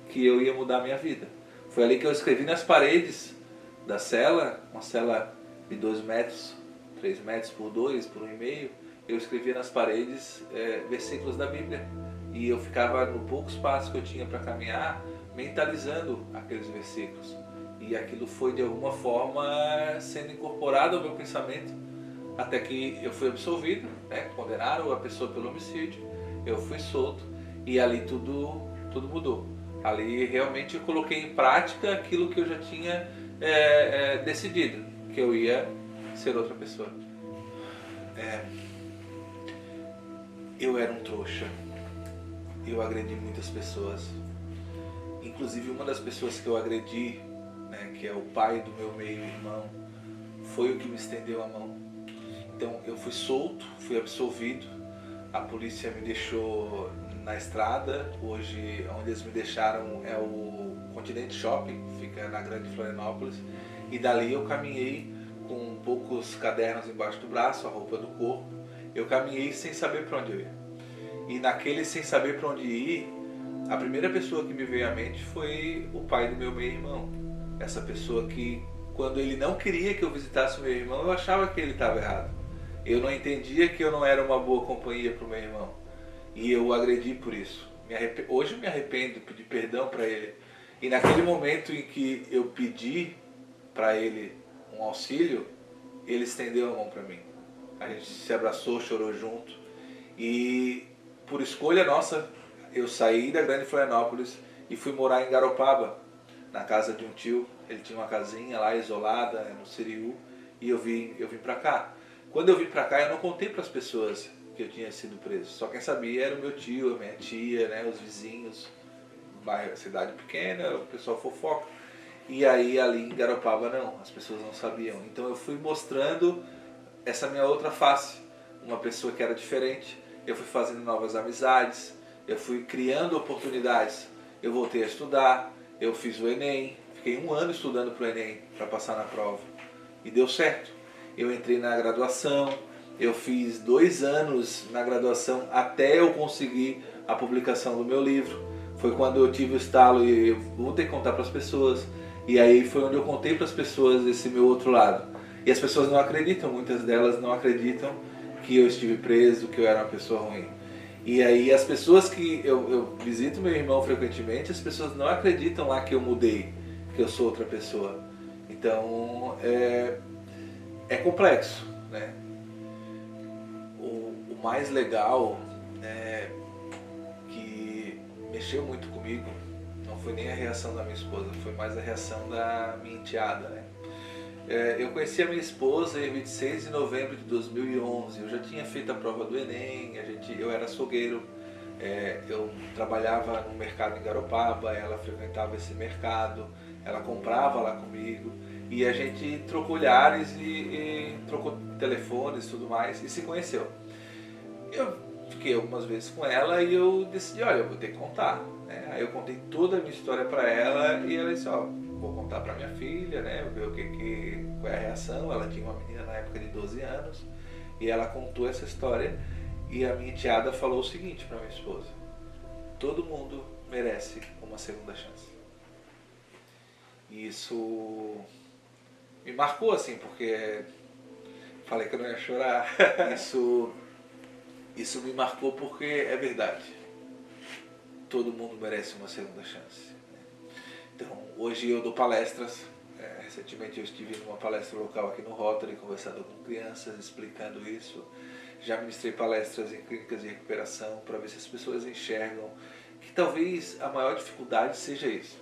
D: que eu ia mudar a minha vida. Foi ali que eu escrevi nas paredes da cela, uma cela de 2 metros, 3 metros por 2, por 1,5, eu escrevia nas paredes versículos da Bíblia. E eu ficava no pouco espaço que eu tinha para caminhar, mentalizando aqueles versículos. E aquilo foi de alguma forma sendo incorporado ao meu pensamento, até que eu fui absolvido, né? Condenaram a pessoa pelo homicídio, eu fui solto e ali tudo mudou. Ali realmente eu coloquei em prática aquilo que eu já tinha decidido, que eu ia ser outra pessoa. Eu era um trouxa, eu agredi muitas pessoas, inclusive uma das pessoas que eu agredi, né, que é o pai do meu meio-irmão, foi o que me estendeu a mão. Então eu fui solto, fui absolvido, a polícia me deixou na estrada. Hoje onde eles me deixaram é o Continente Shopping, fica na Grande Florianópolis, e dali eu caminhei com poucos cadernos embaixo do braço, a roupa do corpo. Eu caminhei sem saber para onde eu ia. E naquele sem saber para onde ir, a primeira pessoa que me veio à mente foi o pai do meu meio-irmão. Essa pessoa que, quando ele não queria que eu visitasse o meu irmão, eu achava que ele estava errado. Eu não entendia que eu não era uma boa companhia para o meu irmão. E eu o agredi por isso. Hoje eu me arrependo, pedi perdão para ele. E naquele momento em que eu pedi para ele um auxílio, ele estendeu a mão para mim. A gente se abraçou, chorou junto. E por escolha nossa, eu saí da Grande Florianópolis e fui morar em Garopaba, na casa de um tio. Ele tinha uma casinha lá isolada, no Siriú, e eu vim para cá. Quando eu vim para cá, eu não contei para as pessoas que eu tinha sido preso. Só quem sabia era o meu tio, a minha tia, né, os vizinhos, bairro, cidade pequena, o pessoal fofoca. E aí ali em Garopaba não, as pessoas não sabiam. Então eu fui mostrando essa minha outra face, uma pessoa que era diferente. Eu fui fazendo novas amizades, eu fui criando oportunidades. Eu voltei a estudar, eu fiz o Enem, fiquei 1 ano estudando para o Enem, para passar na prova. E deu certo. Eu entrei na graduação, eu fiz 2 anos na graduação até eu conseguir a publicação do meu livro. Foi quando eu tive o estalo e eu vou ter que contar para as pessoas. E aí foi onde eu contei para as pessoas esse meu outro lado. E as pessoas não acreditam, muitas delas não acreditam que eu estive preso, que eu era uma pessoa ruim. E aí as pessoas que eu visito meu irmão frequentemente, as pessoas não acreditam lá que eu mudei, que eu sou outra pessoa. Então é complexo, né? O mais legal, que mexeu muito comigo, não foi nem a reação da minha esposa, foi mais a reação da minha enteada, né? Eu conheci a minha esposa em 26 de novembro de 2011. Eu já tinha feito a prova do Enem, eu era açougueiro, eu trabalhava no mercado em Garopaba, ela frequentava esse mercado, ela comprava lá comigo e a gente trocou olhares e trocou telefones e tudo mais e se conheceu. Eu fiquei algumas vezes com ela e eu decidi, olha, eu vou ter que contar, né? Aí eu contei toda a minha história para ela e ela disse, ó, vou contar para minha filha, né, ver qual é a reação. Ela tinha uma menina na época de 12 anos e ela contou essa história e a minha enteada falou o seguinte para minha esposa: todo mundo merece uma segunda chance. E isso me marcou assim, porque falei que eu não ia chorar. Isso me marcou porque é verdade. Todo mundo merece uma segunda chance. Então, hoje eu dou palestras. Recentemente eu estive numa palestra local aqui no Rotary, conversando com crianças, explicando isso. Já ministrei palestras em clínicas de recuperação para ver se as pessoas enxergam que talvez a maior dificuldade seja isso.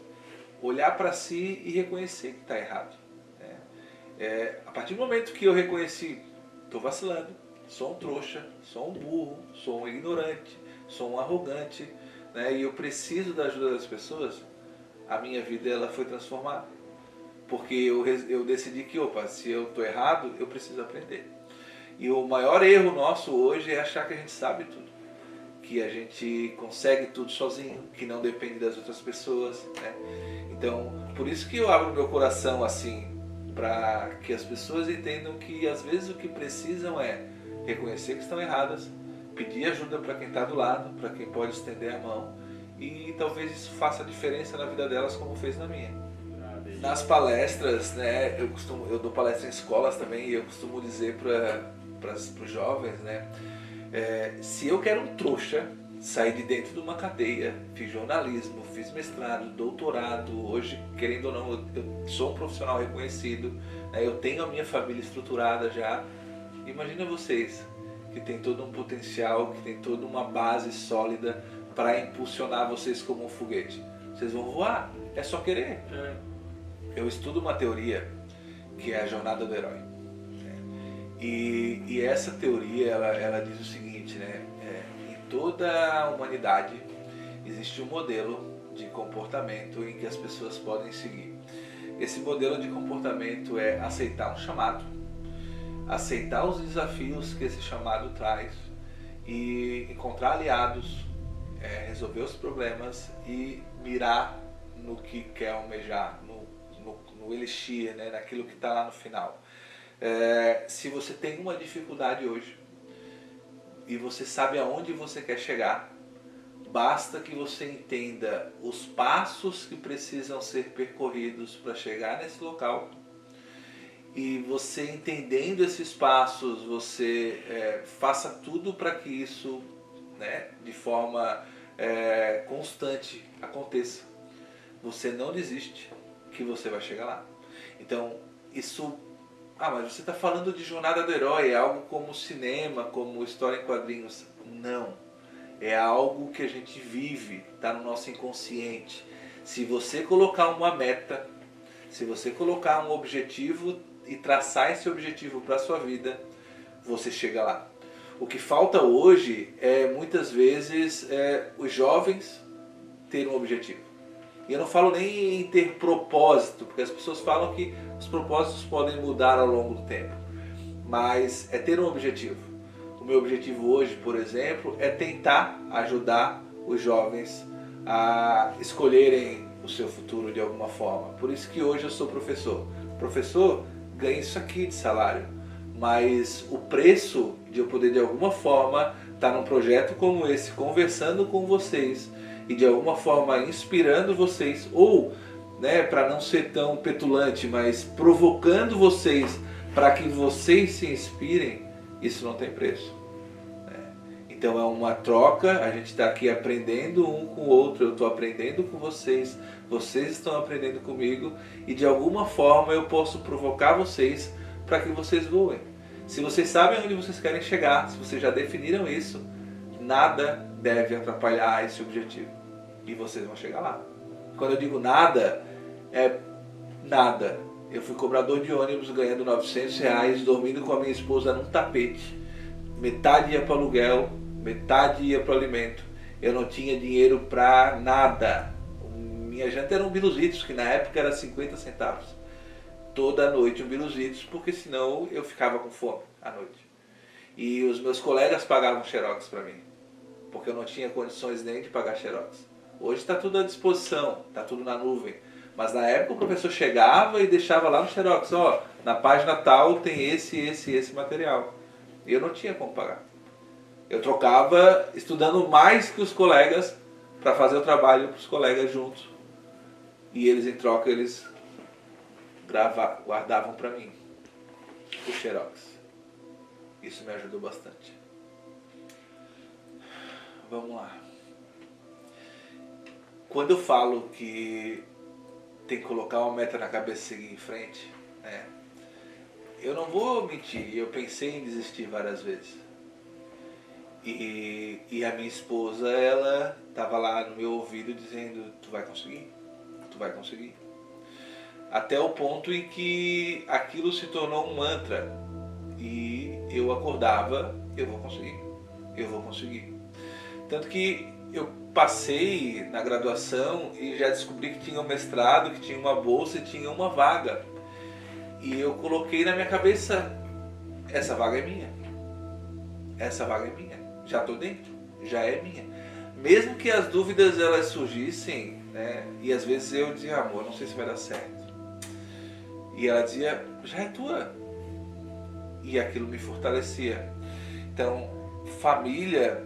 D: Olhar para si e reconhecer que está errado. A partir do momento que eu reconheci, estou vacilando, sou um trouxa, sou um burro, sou um ignorante, sou um arrogante, né, e eu preciso da ajuda das pessoas, a minha vida ela foi transformada. Porque eu decidi que, se eu estou errado, eu preciso aprender. E o maior erro nosso hoje é achar que a gente sabe tudo. Que a gente consegue tudo sozinho, que não depende das outras pessoas, né? Então, por isso que eu abro meu coração assim, para que as pessoas entendam que às vezes o que precisam é reconhecer que estão erradas, pedir ajuda para quem está do lado, para quem pode estender a mão, e talvez isso faça diferença na vida delas como fez na minha. Nas palestras, né, eu dou palestra em escolas também, e eu costumo dizer para os jovens, né, se eu quero um trouxa sair de dentro de uma cadeia, fiz jornalismo, fiz mestrado, doutorado, hoje, querendo ou não, eu sou um profissional reconhecido, né, eu tenho a minha família estruturada já. Imagina vocês que tem todo um potencial, que tem toda uma base sólida para impulsionar vocês como um foguete. Vocês vão voar, é só querer. Eu estudo uma teoria que é a jornada do herói. E essa teoria, ela diz o seguinte, né? Em toda a humanidade existe um modelo de comportamento em que as pessoas podem seguir. Esse modelo de comportamento é aceitar um chamado, aceitar os desafios que esse chamado traz e encontrar aliados, resolver os problemas e mirar no que quer almejar, no elixir, né? Naquilo que está lá no final. Se você tem uma dificuldade hoje e você sabe aonde você quer chegar, basta que você entenda os passos que precisam ser percorridos para chegar nesse local, e você entendendo esses passos, você faça tudo para que isso, né, de forma constante aconteça. Você não desiste, que você vai chegar lá. Então, isso... mas você está falando de jornada do herói, é algo como cinema, como história em quadrinhos. Não. É algo que a gente vive, está no nosso inconsciente. Se você colocar uma meta, se você colocar um objetivo e traçar esse objetivo para a sua vida, você chega lá. O que falta hoje é, muitas vezes, os jovens terem um objetivo. E eu não falo nem em ter propósito, porque as pessoas falam que os propósitos podem mudar ao longo do tempo. Mas é ter um objetivo. O meu objetivo hoje, por exemplo, é tentar ajudar os jovens a escolherem o seu futuro de alguma forma. Por isso que hoje eu sou professor. O professor ganha isso aqui de salário, mas o preço de eu poder de alguma forma estar num projeto como esse, conversando com vocês, e de alguma forma inspirando vocês, ou, né, para não ser tão petulante, mas provocando vocês para que vocês se inspirem, isso não tem preço. Então é uma troca, a gente está aqui aprendendo um com o outro, eu estou aprendendo com vocês, vocês estão aprendendo comigo, e de alguma forma eu posso provocar vocês para que vocês voem. Se vocês sabem onde vocês querem chegar, se vocês já definiram isso, nada deve atrapalhar esse objetivo. E vocês vão chegar lá. Quando eu digo nada, é nada. Eu fui cobrador de ônibus ganhando R$900, dormindo com a minha esposa num tapete. Metade ia para o aluguel, metade ia para o alimento. Eu não tinha dinheiro para nada. Minha janta era um Biluzitos, que na época era 50 centavos. Toda noite um Biluzitos, porque senão eu ficava com fome à noite. E os meus colegas pagavam xerox para mim, porque eu não tinha condições nem de pagar xerox. Hoje está tudo à disposição, está tudo na nuvem. Mas na época o professor chegava e deixava lá no xerox, na página tal tem esse material. E eu não tinha como pagar. Eu trocava estudando mais que os colegas para fazer o trabalho para os colegas juntos. E eles, em troca, eles guardavam para mim o xerox. Isso me ajudou bastante. Vamos lá. Quando eu falo que tem que colocar uma meta na cabeça e seguir em frente, né, eu não vou mentir, eu pensei em desistir várias vezes. E a minha esposa, ela estava lá no meu ouvido dizendo, tu vai conseguir, tu vai conseguir. Até o ponto em que aquilo se tornou um mantra. E eu acordava, eu vou conseguir, eu vou conseguir. Tanto que eu passei na graduação e já descobri que tinha um mestrado, que tinha uma bolsa e tinha uma vaga. E eu coloquei na minha cabeça, essa vaga é minha. Essa vaga é minha. Já estou dentro, já é minha. mesmo que as dúvidas elas surgissem, né? E às vezes eu dizia, amor, não sei se vai dar certo. E ela dizia, já é tua. E aquilo me fortalecia. Então, família,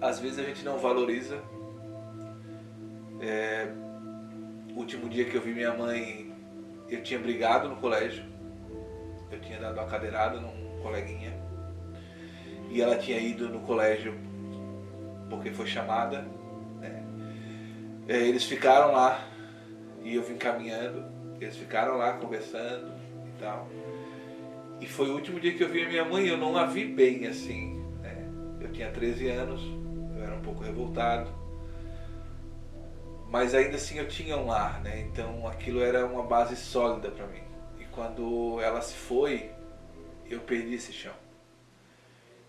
D: às vezes a gente não valoriza. O último dia que eu vi minha mãe, eu tinha brigado no colégio. Eu tinha dado uma cadeirada num coleguinha. E ela tinha ido no colégio porque foi chamada, né? Eles ficaram lá e eu vim caminhando. Eles ficaram lá conversando e tal. E foi o último dia que eu vi a minha mãe. Eu não a vi bem assim, né? Eu tinha 13 anos, eu era um pouco revoltado. Mas ainda assim eu tinha um lar, né? Então aquilo era uma base sólida para mim. E quando ela se foi, eu perdi esse chão.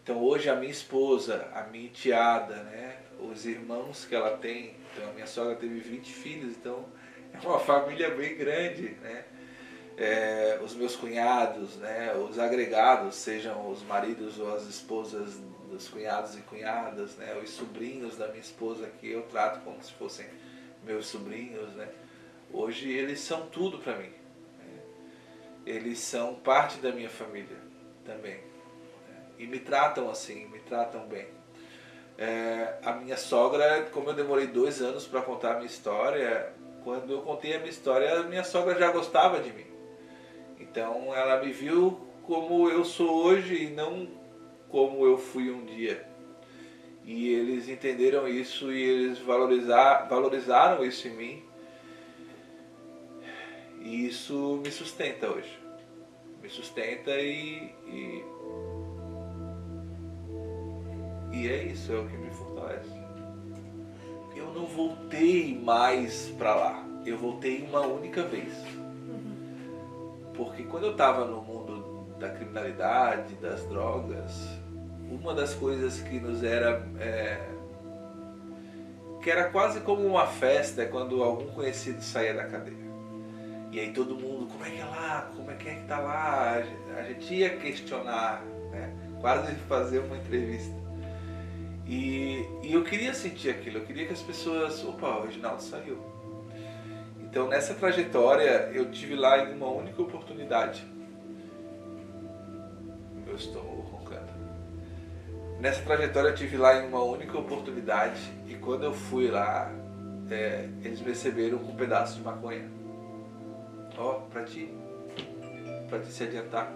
D: Então hoje a minha esposa, a minha enteada, né? Os irmãos que ela tem, então a minha sogra teve 20 filhos, então é uma família bem grande, né? Os meus cunhados, né? Os agregados, sejam os maridos ou as esposas dos cunhados e cunhadas, né? Os sobrinhos da minha esposa que eu trato como se fossem meus sobrinhos, né? Hoje eles são tudo para mim, né? Eles são parte da minha família também, né? E me tratam assim, me tratam bem. A minha sogra, como eu demorei 2 anos para contar a minha história, quando eu contei a minha história, a minha sogra já gostava de mim. Então ela me viu como eu sou hoje e não como eu fui um dia. E eles entenderam isso e eles valorizaram isso em mim. E isso me sustenta hoje. Me sustenta e é isso, é o que me fortalece. Eu não voltei mais para lá. Eu voltei uma única vez. Porque quando eu estava no mundo da criminalidade, das drogas, uma das coisas que nos era... que era quase como uma festa quando algum conhecido saía da cadeia. E aí todo mundo, como é que é lá? Como é que tá lá? A gente ia questionar, né? Quase fazer uma entrevista. E eu queria sentir aquilo, eu queria que as pessoas... Opa, o Reginaldo saiu. Então nessa trajetória eu tive lá em uma única oportunidade. Eu estou roncando. Nessa trajetória eu tive lá em uma única oportunidade e quando eu fui lá, eles me receberam com um pedaço de maconha. Ó, pra ti se adiantar.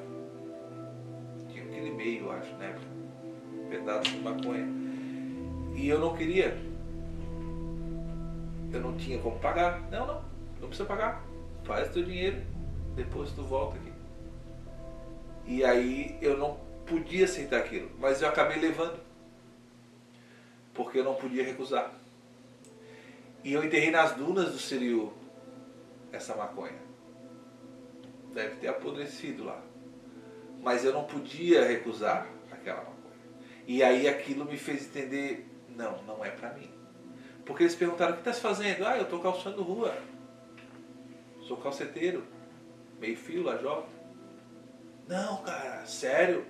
D: Tinha 1,5 kg, eu acho, né? Um pedaço de maconha. E eu não queria. Eu não tinha como pagar. Não precisa pagar. Faz teu dinheiro, depois tu volta aqui. E aí eu não podia aceitar aquilo, mas eu acabei levando. Porque eu não podia recusar. E eu enterrei nas dunas do Siriú essa maconha. Deve ter apodrecido lá. Mas eu não podia recusar aquela maconha. E aí aquilo me fez entender, não é pra mim. Porque eles perguntaram, o que estás fazendo? Eu tô calçando rua. Sou calceteiro. Meio fio, lajota. Não, cara, sério?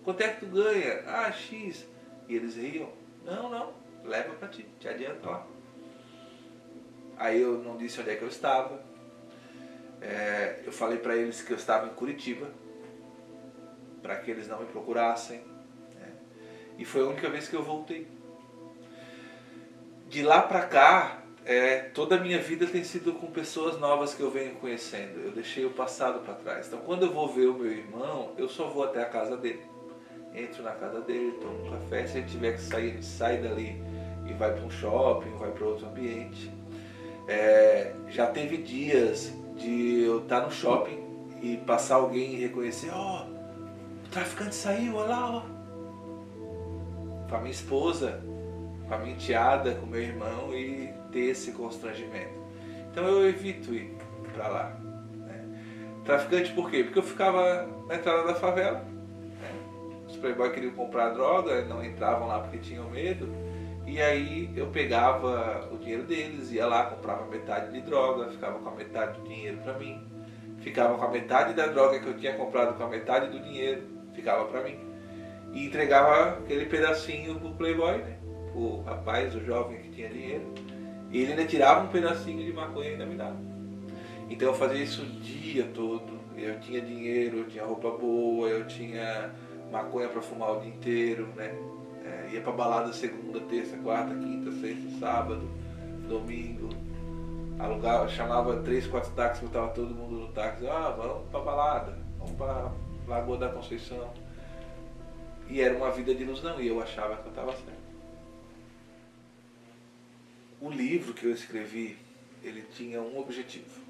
D: Quanto é que tu ganha? X. E eles riam. Não, leva pra ti, te adianta lá. Aí eu não disse onde é que eu estava. Eu falei pra eles que eu estava em Curitiba, para que eles não me procurassem, né? E foi a única vez que eu voltei. De lá pra cá, toda a minha vida tem sido com pessoas novas que eu venho conhecendo. Eu deixei o passado para trás. Então quando eu vou ver o meu irmão, eu só vou até a casa dele. Entro na casa dele, tomo um café. Se a gente tiver que sair, a gente sai dali e vai para um shopping, vai para outro ambiente. Já teve dias de eu estar no shopping e passar alguém e reconhecer, o traficante saiu, olha lá, ó. Com a minha esposa, com a minha enteada, com o meu irmão e ter esse constrangimento. Então eu evito ir para lá, né? Traficante por quê? Porque eu ficava na entrada da favela, né? Os playboys queriam comprar droga, não entravam lá porque tinham medo. E aí eu pegava o dinheiro deles, ia lá, comprava metade de droga, ficava com a metade do dinheiro para mim. Ficava com a metade da droga que eu tinha comprado com a metade do dinheiro, ficava para mim. E entregava aquele pedacinho pro playboy, né? o rapaz, o jovem que tinha dinheiro, e ele ainda tirava um pedacinho de maconha e ainda me dava. Então eu fazia isso o dia todo. Eu tinha dinheiro, eu tinha roupa boa, eu tinha maconha para fumar o dia inteiro, né? Ia pra balada segunda, terça, quarta, quinta, sexta, sábado, domingo. Alugava, chamava 3, 4 táxis, botava todo mundo no táxi. Vamos pra balada, vamos pra Lagoa da Conceição. E era uma vida de ilusão, e eu achava que eu estava certo. O livro que eu escrevi, ele tinha um objetivo,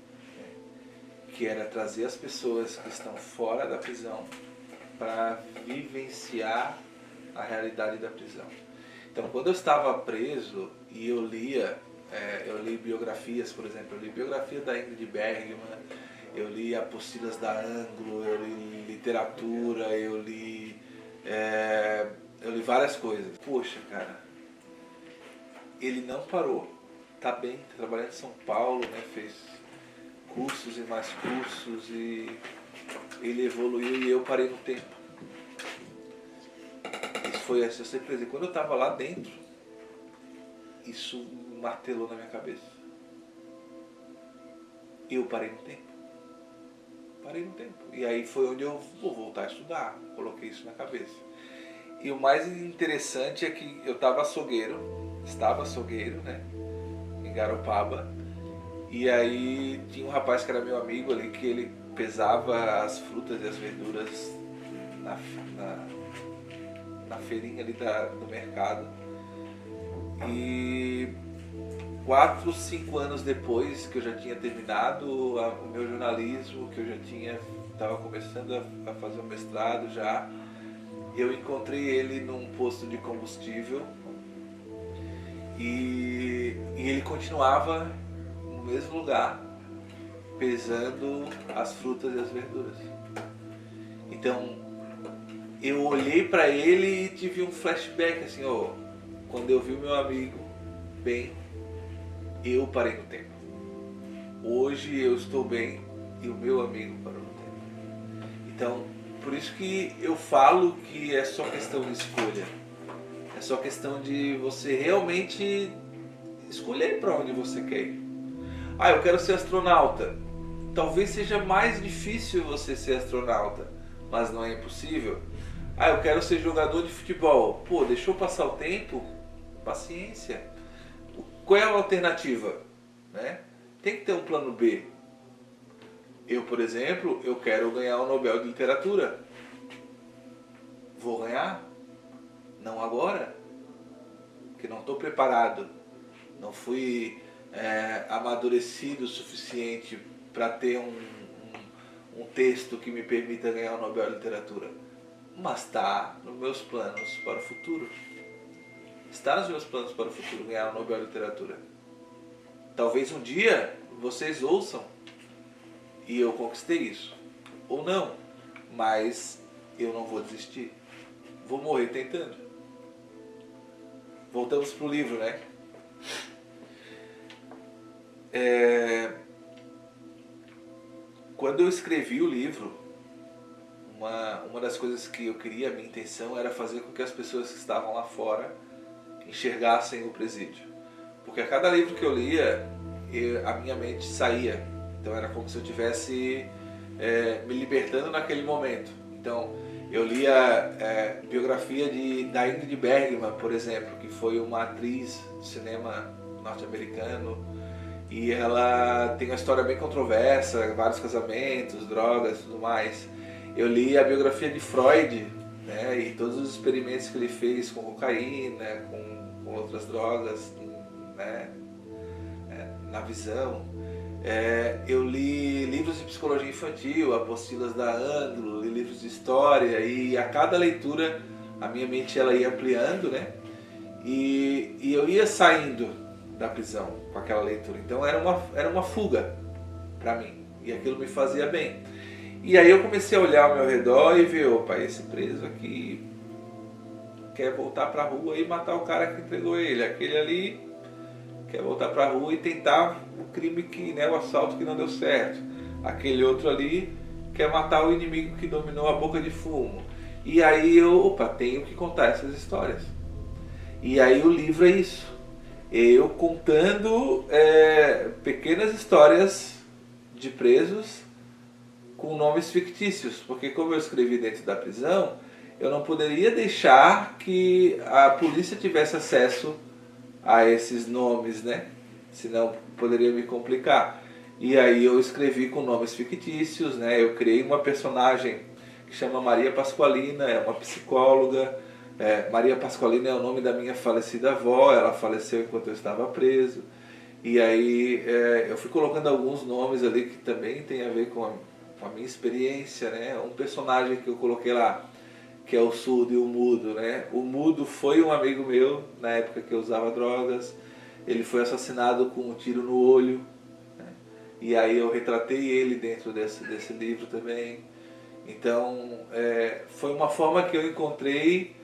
D: que era trazer as pessoas que estão fora da prisão para vivenciar a realidade da prisão. Então, quando eu estava preso e eu li biografias, por exemplo, eu li biografia da Ingrid Bergman, eu li apostilas da Anglo, eu li literatura, eu li várias coisas. Poxa, cara, ele não parou, tá bem, tá trabalhando em São Paulo, né, fez cursos e mais cursos, e ele evoluiu e eu parei no tempo. Isso foi essa surpresa. E quando eu estava lá dentro, isso martelou na minha cabeça. Eu parei no tempo. Parei no tempo. E aí foi onde eu vou voltar a estudar. Coloquei isso na cabeça. E o mais interessante é que eu estava açougueiro, né, em Garopaba. E aí tinha um rapaz que era meu amigo ali, que ele pesava as frutas e as verduras na feirinha ali do mercado. E 4, 5 anos depois que eu já tinha terminado o meu jornalismo, que eu já estava começando a fazer o mestrado já, eu encontrei ele num posto de combustível e ele continuava no mesmo lugar, pesando as frutas e as verduras. Então eu olhei para ele e tive um flashback assim, quando eu vi o meu amigo bem, eu parei no tempo. Hoje eu estou bem e o meu amigo parou no tempo. Então, por isso que eu falo que é só questão de escolha. É só questão de você realmente escolher para onde você quer ir. Eu quero ser astronauta. Talvez seja mais difícil você ser astronauta, mas não é impossível. Eu quero ser jogador de futebol. Deixou passar o tempo? Paciência. Qual é a alternativa? Né? Tem que ter um plano B. Eu, por exemplo, eu quero ganhar o Nobel de Literatura. Vou ganhar? Não agora, porque não estou preparado. Não fui amadurecido o suficiente para ter um texto que me permita ganhar o Nobel de Literatura. Mas está nos meus planos para o futuro. Está nos meus planos para o futuro ganhar o Nobel de Literatura. Talvez um dia vocês ouçam e eu conquistei isso. Ou não, mas eu não vou desistir. Vou morrer tentando. Voltamos para o livro, né? Quando eu escrevi o livro, uma das coisas que eu queria, a minha intenção era fazer com que as pessoas que estavam lá fora enxergassem o presídio. Porque a cada livro que eu lia, a minha mente saía. Então era como se eu estivesse me libertando naquele momento. Então eu lia biografia da Ingrid Bergman, por exemplo, que foi uma atriz de cinema norte-americano, e ela tem uma história bem controversa, vários casamentos, drogas e tudo mais. Eu li a biografia de Freud, né, e todos os experimentos que ele fez com cocaína, com outras drogas, né, na visão. Eu li livros de psicologia infantil, apostilas da Anglo, li livros de história, e a cada leitura a minha mente ela ia ampliando, né, e eu ia saindo da prisão com aquela leitura. Então era uma fuga para mim, e aquilo me fazia bem. E aí eu comecei a olhar ao meu redor e ver, esse preso aqui quer voltar para a rua e matar o cara que entregou ele. Aquele ali quer voltar para a rua e tentar o crime o assalto que não deu certo. Aquele outro ali quer matar o inimigo que dominou a boca de fumo. E aí eu, tenho que contar essas histórias. E aí o livro é isso. Eu contando pequenas histórias de presos com nomes fictícios. Porque como eu escrevi dentro da prisão, eu não poderia deixar que a polícia tivesse acesso a esses nomes, né? Senão poderia me complicar. E aí eu escrevi com nomes fictícios, né? Eu criei uma personagem que chama Maria Pasqualina, é uma psicóloga. Maria Pasqualina é o nome da minha falecida avó, ela faleceu enquanto eu estava preso. E aí eu fui colocando alguns nomes ali que também tem a ver com a minha experiência, né? Um personagem que eu coloquei lá, que é o surdo e o mudo, né? O mudo foi um amigo meu na época que eu usava drogas. Ele foi assassinado com um tiro no olho, né? E aí eu retratei ele dentro desse livro também. Então foi uma forma que eu encontrei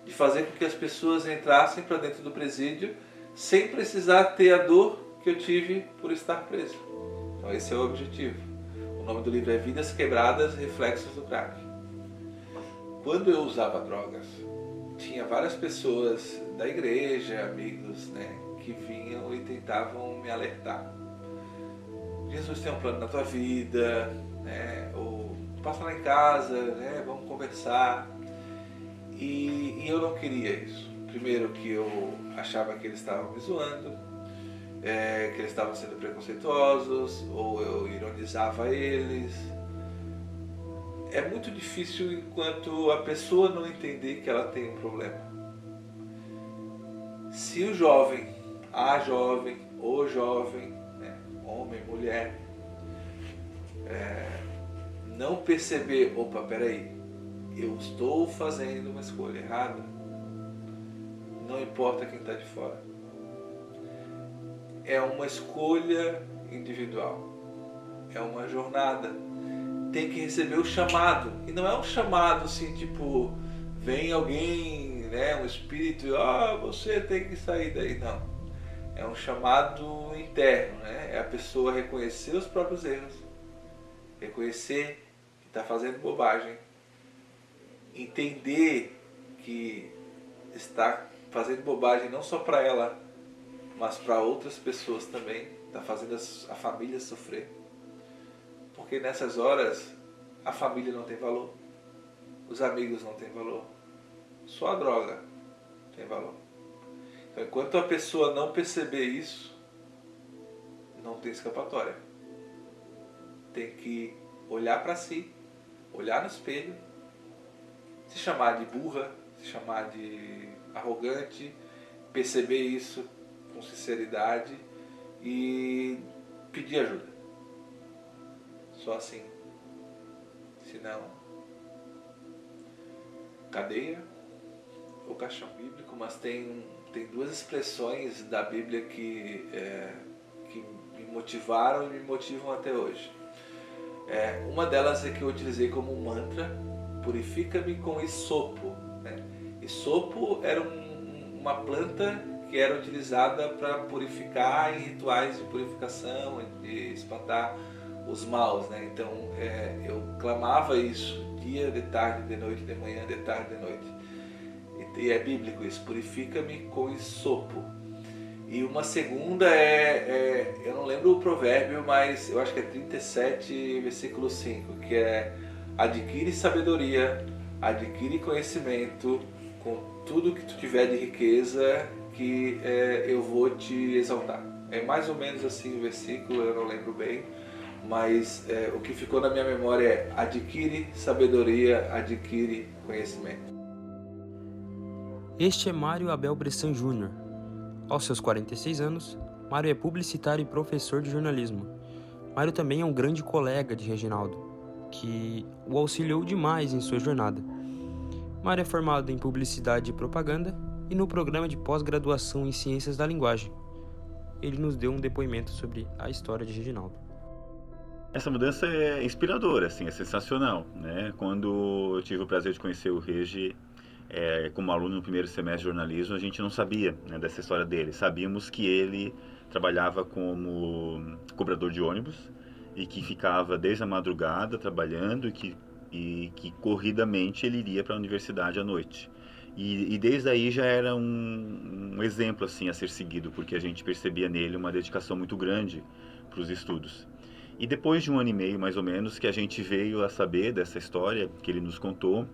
D: de fazer com que as pessoas entrassem para dentro do presídio sem precisar ter a dor que eu tive por estar preso. Então esse é o objetivo. O nome do livro é Vidas Quebradas, Reflexos do Crack. Quando eu usava drogas, tinha várias pessoas da igreja, amigos, né, que vinham e tentavam me alertar. Jesus tem um plano na tua vida, né, ou passa lá em casa, né, vamos conversar. E eu não queria isso. Primeiro que eu achava que eles estavam me zoando, que eles estavam sendo preconceituosos, ou eu ironizava eles. É muito difícil enquanto a pessoa não entender que ela tem um problema. Se o jovem, a jovem, o jovem, né, homem, mulher, não perceber, opa, peraí, eu estou fazendo uma escolha errada, não importa quem está de fora. É uma escolha individual, é uma jornada. Tem que receber o chamado. E não é um chamado assim, tipo, vem alguém, né, um espírito, você tem que sair daí. Não. É um chamado interno, né? É a pessoa reconhecer os próprios erros, reconhecer que está fazendo bobagem, entender que está fazendo bobagem não só para ela, mas para outras pessoas também, está fazendo a família sofrer. Porque nessas horas a família não tem valor, os amigos não têm valor, só a droga tem valor. Então, enquanto a pessoa não perceber isso, não tem escapatória. Tem que olhar para si, olhar no espelho, se chamar de burra, se chamar de arrogante, perceber isso com sinceridade e pedir ajuda. Só assim. Senão, cadeia ou caixão bíblico. Mas tem duas expressões da Bíblia que me motivaram e me motivam até hoje. Uma delas é que eu utilizei como um mantra: purifica-me com isopo. Isopo era uma planta que era utilizada para purificar em rituais de purificação, de espantar os maus, né? Então eu clamava isso dia, de tarde, de noite, de manhã, de tarde, de noite. E é bíblico isso: purifica-me com isopo. E uma segunda eu não lembro o provérbio, mas eu acho que é 37, versículo 5, que é: adquire sabedoria, adquire conhecimento, com tudo que tu tiver de riqueza, que eu vou te exaltar. É mais ou menos assim o versículo, eu não lembro bem, mas o que ficou na minha memória é: adquire sabedoria, adquire conhecimento.
E: Este é Mário Abel Bressan Júnior. Aos seus 46 anos, Mário é publicitário e professor de jornalismo. Mário também é um grande colega de Reginaldo, que o auxiliou demais em sua jornada. Mário é formado em Publicidade e Propaganda e no programa de pós-graduação em Ciências da Linguagem. Ele nos deu um depoimento sobre a história de Reginaldo.
F: Essa mudança é inspiradora, assim, é sensacional, né? Quando eu tive o prazer de conhecer o Regi como aluno no primeiro semestre de jornalismo, a gente não sabia, né, dessa história dele. Sabíamos que ele trabalhava como cobrador de ônibus e que ficava desde a madrugada trabalhando e que corridamente ele iria para a universidade à noite. E desde aí já era um exemplo assim a ser seguido, porque a gente percebia nele uma dedicação muito grande para os estudos. E depois de 1 ano e meio, mais ou menos, que a gente veio a saber dessa história que ele nos contou,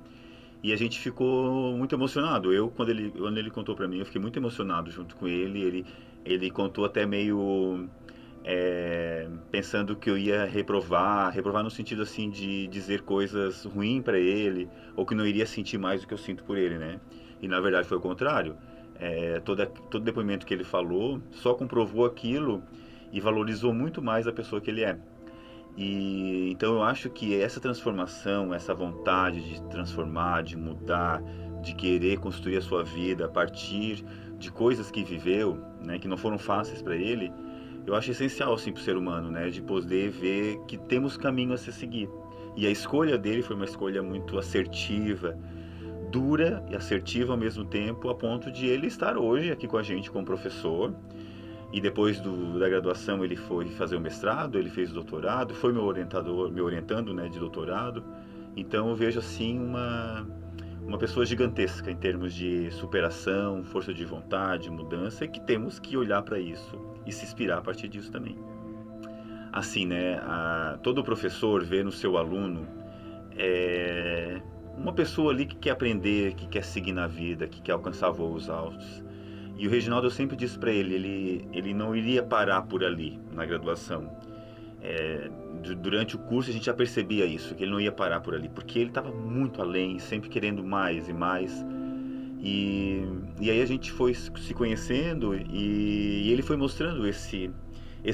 F: e a gente ficou muito emocionado. Quando ele contou para mim, eu fiquei muito emocionado junto com ele. Ele contou até meio pensando que eu ia reprovar no sentido assim de dizer coisas ruins para ele, ou que não iria sentir mais do que eu sinto por ele, né? E na verdade foi o contrário. Todo depoimento que ele falou só comprovou aquilo e valorizou muito mais a pessoa que ele é. E então eu acho que essa transformação, essa vontade de transformar, de mudar, de querer construir a sua vida a partir de coisas que viveu, né, que não foram fáceis para ele, eu acho essencial assim para o ser humano, né, de poder ver que temos caminho a se seguir. E a escolha dele foi uma escolha muito assertiva, dura e assertiva ao mesmo tempo, a ponto de ele estar hoje aqui com a gente como professor. E depois da graduação ele foi fazer o mestrado, ele fez o doutorado, foi meu orientador, me orientando, né, de doutorado. Então eu vejo assim uma pessoa gigantesca em termos de superação, força de vontade, mudança, e que temos que olhar para isso e se inspirar a partir disso também. Assim, né, todo professor vê no seu aluno uma pessoa ali que quer aprender, que quer seguir na vida, que quer alcançar voos altos. E o Reginaldo, eu sempre disse para ele não iria parar por ali, na graduação. Durante o curso a gente já percebia isso, que ele não ia parar por ali, porque ele estava muito além, sempre querendo mais e mais. E aí a gente foi se conhecendo e ele foi mostrando esse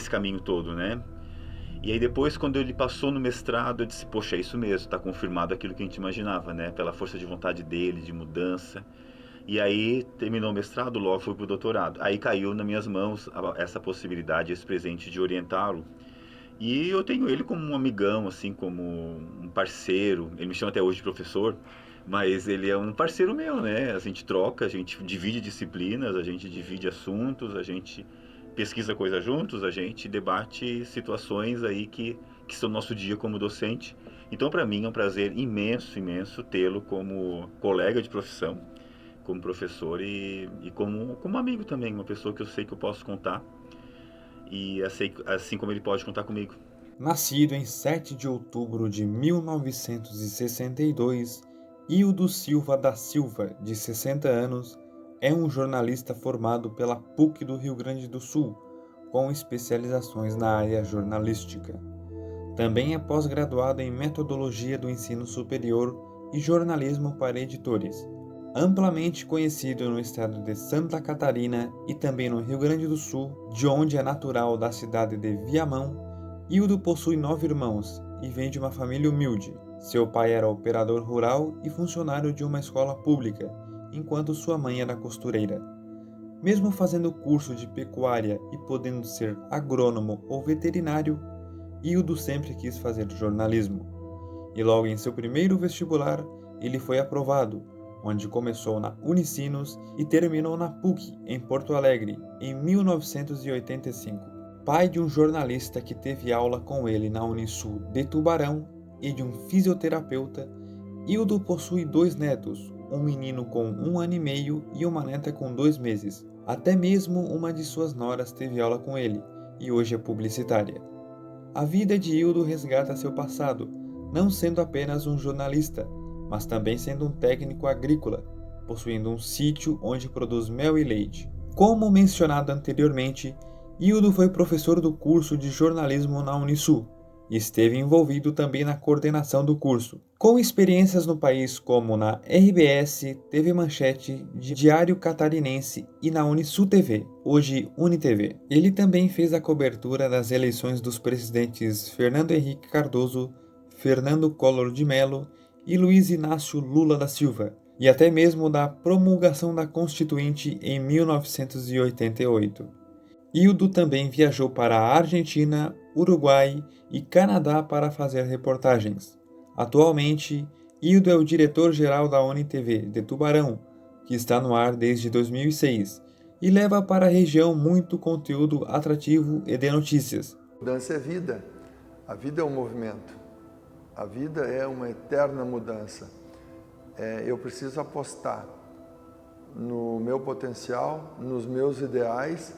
F: caminho todo, né? E aí depois, quando ele passou no mestrado, eu disse, poxa, é isso mesmo, está confirmado aquilo que a gente imaginava, né? Pela força de vontade dele, de mudança. E aí terminou o mestrado, logo foi para o doutorado. Aí caiu nas minhas mãos essa possibilidade, esse presente de orientá-lo. E eu tenho ele como um amigão, assim, como um parceiro. Ele me chama até hoje de professor, mas ele é um parceiro meu, né? A gente troca, a gente divide disciplinas, a gente divide assuntos, a gente pesquisa coisas juntos, a gente debate situações aí que são no nosso dia como docente. Então, para mim, é um prazer imenso, imenso tê-lo como colega de profissão, como professor e como amigo também, uma pessoa que eu sei que eu posso contar, e assim como ele pode contar comigo.
A: Nascido em 7 de outubro de 1962, Hildo Silva da Silva, de 60 anos, é um jornalista formado pela PUC do Rio Grande do Sul, com especializações na área jornalística. Também é pós-graduado em Metodologia do Ensino Superior e Jornalismo para Editores. Amplamente conhecido no estado de Santa Catarina e também no Rio Grande do Sul, de onde é natural da cidade de Viamão, Hildo possui 9 irmãos e vem de uma família humilde. Seu pai era operador rural e funcionário de uma escola pública, enquanto sua mãe era costureira. Mesmo fazendo curso de pecuária e podendo ser agrônomo ou veterinário, Hildo sempre quis fazer jornalismo. E logo em seu primeiro vestibular, ele foi aprovado, onde começou na Unicinos e terminou na PUC, em Porto Alegre, em 1985. Pai de um jornalista que teve aula com ele na Unisul de Tubarão e de um fisioterapeuta, Hildo possui 2 netos, um menino com 1 ano e meio e uma neta com 2 meses. Até mesmo uma de suas noras teve aula com ele, e hoje é publicitária. A vida de Hildo resgata seu passado, não sendo apenas um jornalista, mas também sendo um técnico agrícola, possuindo um sítio onde produz mel e leite. Como mencionado anteriormente, Hildo foi professor do curso de jornalismo na Unisul e esteve envolvido também na coordenação do curso. Com experiências no país como na RBS, TV Manchete, Diário Catarinense e na Unisul TV, hoje UniTV. Ele também fez a cobertura das eleições dos presidentes Fernando Henrique Cardoso, Fernando Collor de Mello e Luiz Inácio Lula da Silva, e até mesmo da promulgação da Constituinte em 1988. Hildo também viajou para a Argentina, Uruguai e Canadá para fazer reportagens. Atualmente, Hildo é o diretor-geral da UniTV de Tubarão, que está no ar desde 2006, e leva para a região muito conteúdo atrativo e de notícias.
G: Mudança é vida. A vida é um movimento. A vida é uma eterna mudança. Eu preciso apostar no meu potencial, nos meus ideais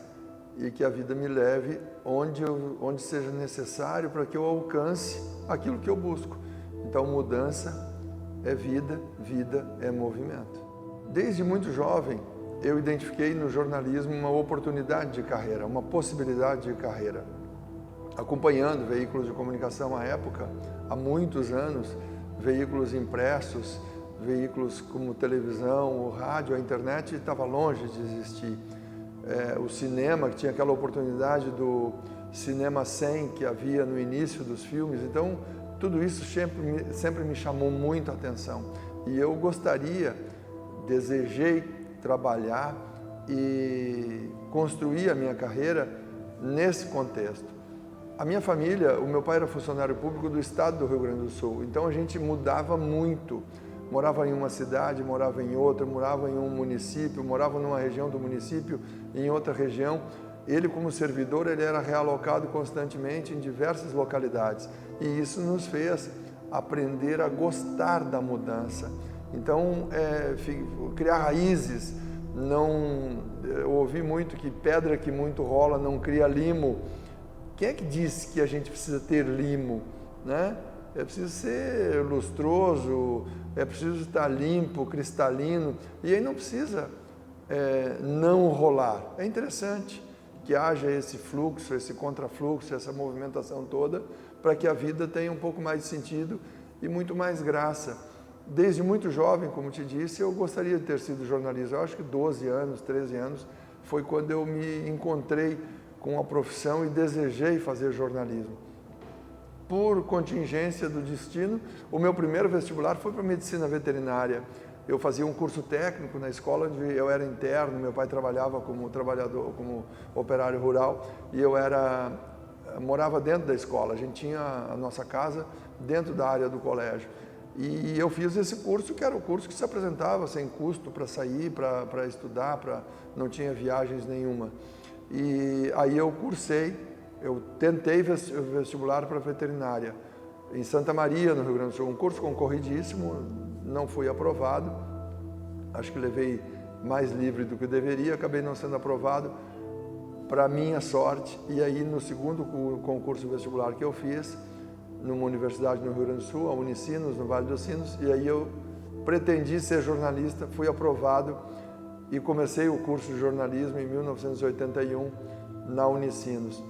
G: e que a vida me leve onde seja necessário para que eu alcance aquilo que eu busco. Então, mudança é vida, vida é movimento. Desde muito jovem, eu identifiquei no jornalismo uma oportunidade de carreira, uma possibilidade de carreira. Acompanhando veículos de comunicação à época, há muitos anos, veículos impressos, veículos como televisão, o rádio, a internet estava longe de existir. O cinema, que tinha aquela oportunidade do cinema 100 que havia no início dos filmes, então tudo isso sempre me chamou muito a atenção. E eu desejei trabalhar e construir a minha carreira nesse contexto. A minha família, o meu pai era funcionário público do estado do Rio Grande do Sul, então a gente mudava muito. Morava em uma cidade, morava em outra, morava em um município, morava numa região do município, em outra região. Ele, como servidor, ele era realocado constantemente em diversas localidades. E isso nos fez aprender a gostar da mudança. Então, criar raízes. Eu ouvi muito que pedra que muito rola não cria limo. Quem é que disse que a gente precisa ter limo, né? É preciso ser lustroso, é preciso estar limpo, cristalino, e aí não precisa não rolar. É interessante que haja esse fluxo, esse contrafluxo, essa movimentação toda, para que a vida tenha um pouco mais de sentido e muito mais graça. Desde muito jovem, como te disse, eu gostaria de ter sido jornalista. Eu acho que 12 anos, 13 anos, foi quando eu me encontrei com a profissão e desejei fazer jornalismo. Por contingência do destino, o meu primeiro vestibular foi para medicina veterinária. Eu fazia um curso técnico na escola onde eu era interno, meu pai trabalhava como operário rural e eu morava dentro da escola. A gente tinha a nossa casa dentro da área do colégio. E eu fiz esse curso, que era o curso que se apresentava sem custo para sair, para estudar, não tinha viagens nenhuma. E aí eu tentei vestibular para veterinária em Santa Maria, no Rio Grande do Sul, um curso concorridíssimo, não fui aprovado, acho que levei mais livre do que deveria, acabei não sendo aprovado, para minha sorte, e aí no segundo concurso vestibular que eu fiz, numa universidade no Rio Grande do Sul, a Unicinos, no Vale dos Sinos, e aí eu pretendi ser jornalista, fui aprovado e comecei o curso de jornalismo em 1981 na Unicinos.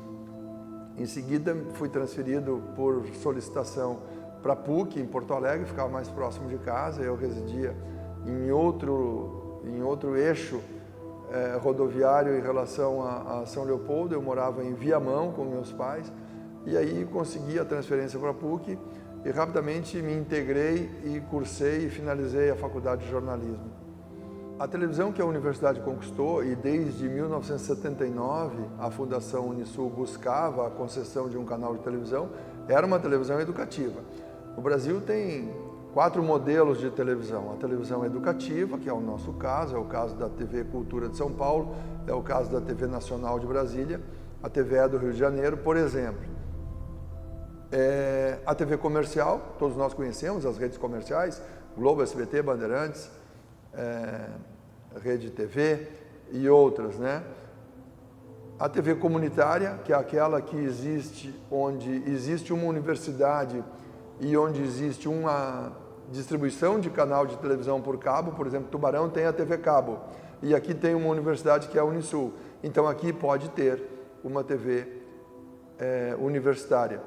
G: Em seguida, fui transferido por solicitação para a PUC, em Porto Alegre, ficava mais próximo de casa. Eu residia em outro eixo rodoviário em relação a São Leopoldo. Eu morava em Viamão com meus pais. E aí consegui a transferência para a PUC e rapidamente me integrei e cursei e finalizei a faculdade de jornalismo. A televisão que a universidade conquistou, e desde 1979 a Fundação Unisul buscava a concessão de um canal de televisão, era uma televisão educativa. O Brasil tem 4 modelos de televisão. A televisão educativa, que é o nosso caso, é o caso da TV Cultura de São Paulo, é o caso da TV Nacional de Brasília, a TVE do Rio de Janeiro, por exemplo. A TV comercial, todos nós conhecemos as redes comerciais, Globo, SBT, Bandeirantes, Rede TV e outras, né? A TV comunitária, que é aquela que existe onde existe uma universidade e onde existe uma distribuição de canal de televisão por cabo, por exemplo, Tubarão tem a TV Cabo e aqui tem uma universidade que é a Unisul. Então aqui pode ter uma TV universitária.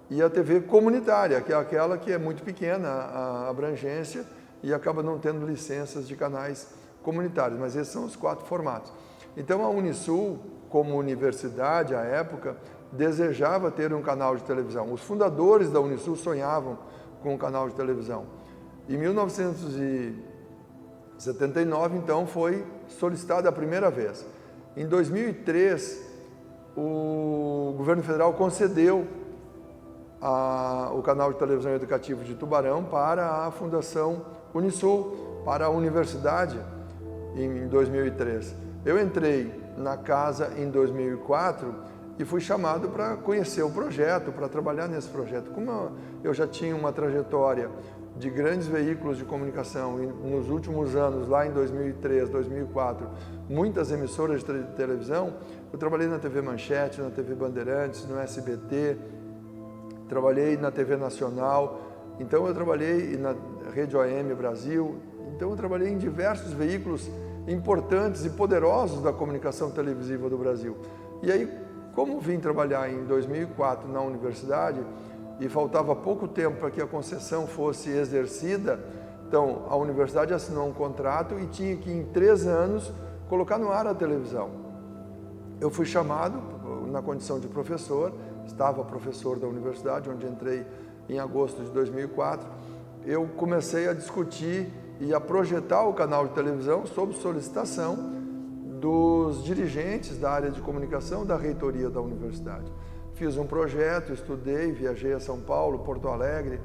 G: E a TV comunitária, que é aquela que é muito pequena a abrangência e acaba não tendo licenças de canais comunitários, mas esses são os 4 formatos. Então a Unisul, como universidade à época, desejava ter um canal de televisão. Os fundadores da Unisul sonhavam com um canal de televisão. Em 1979, então, foi solicitada a primeira vez. Em 2003, o governo federal concedeu o canal de televisão educativo de Tubarão para a Fundação Unisul, para a universidade, em 2003. Eu entrei na casa em 2004 e fui chamado para conhecer o projeto, para trabalhar nesse projeto. Como eu já tinha uma trajetória de grandes veículos de comunicação e nos últimos anos, lá em 2003, 2004, muitas emissoras de televisão. Eu trabalhei na TV Manchete, na TV Bandeirantes, no SBT, trabalhei na TV Nacional, então eu trabalhei na Rede OM Brasil, então eu trabalhei em diversos veículos importantes e poderosos da comunicação televisiva do Brasil. E aí, como vim trabalhar em 2004 na universidade e faltava pouco tempo para que a concessão fosse exercida, então a universidade assinou um contrato e tinha que em 3 anos colocar no ar a televisão. Eu fui chamado na condição de professor, estava professor da universidade, onde entrei em agosto de 2004. Eu comecei a discutir e a projetar o canal de televisão sob solicitação dos dirigentes da área de comunicação da reitoria da universidade. Fiz um projeto, estudei, viajei a São Paulo, Porto Alegre,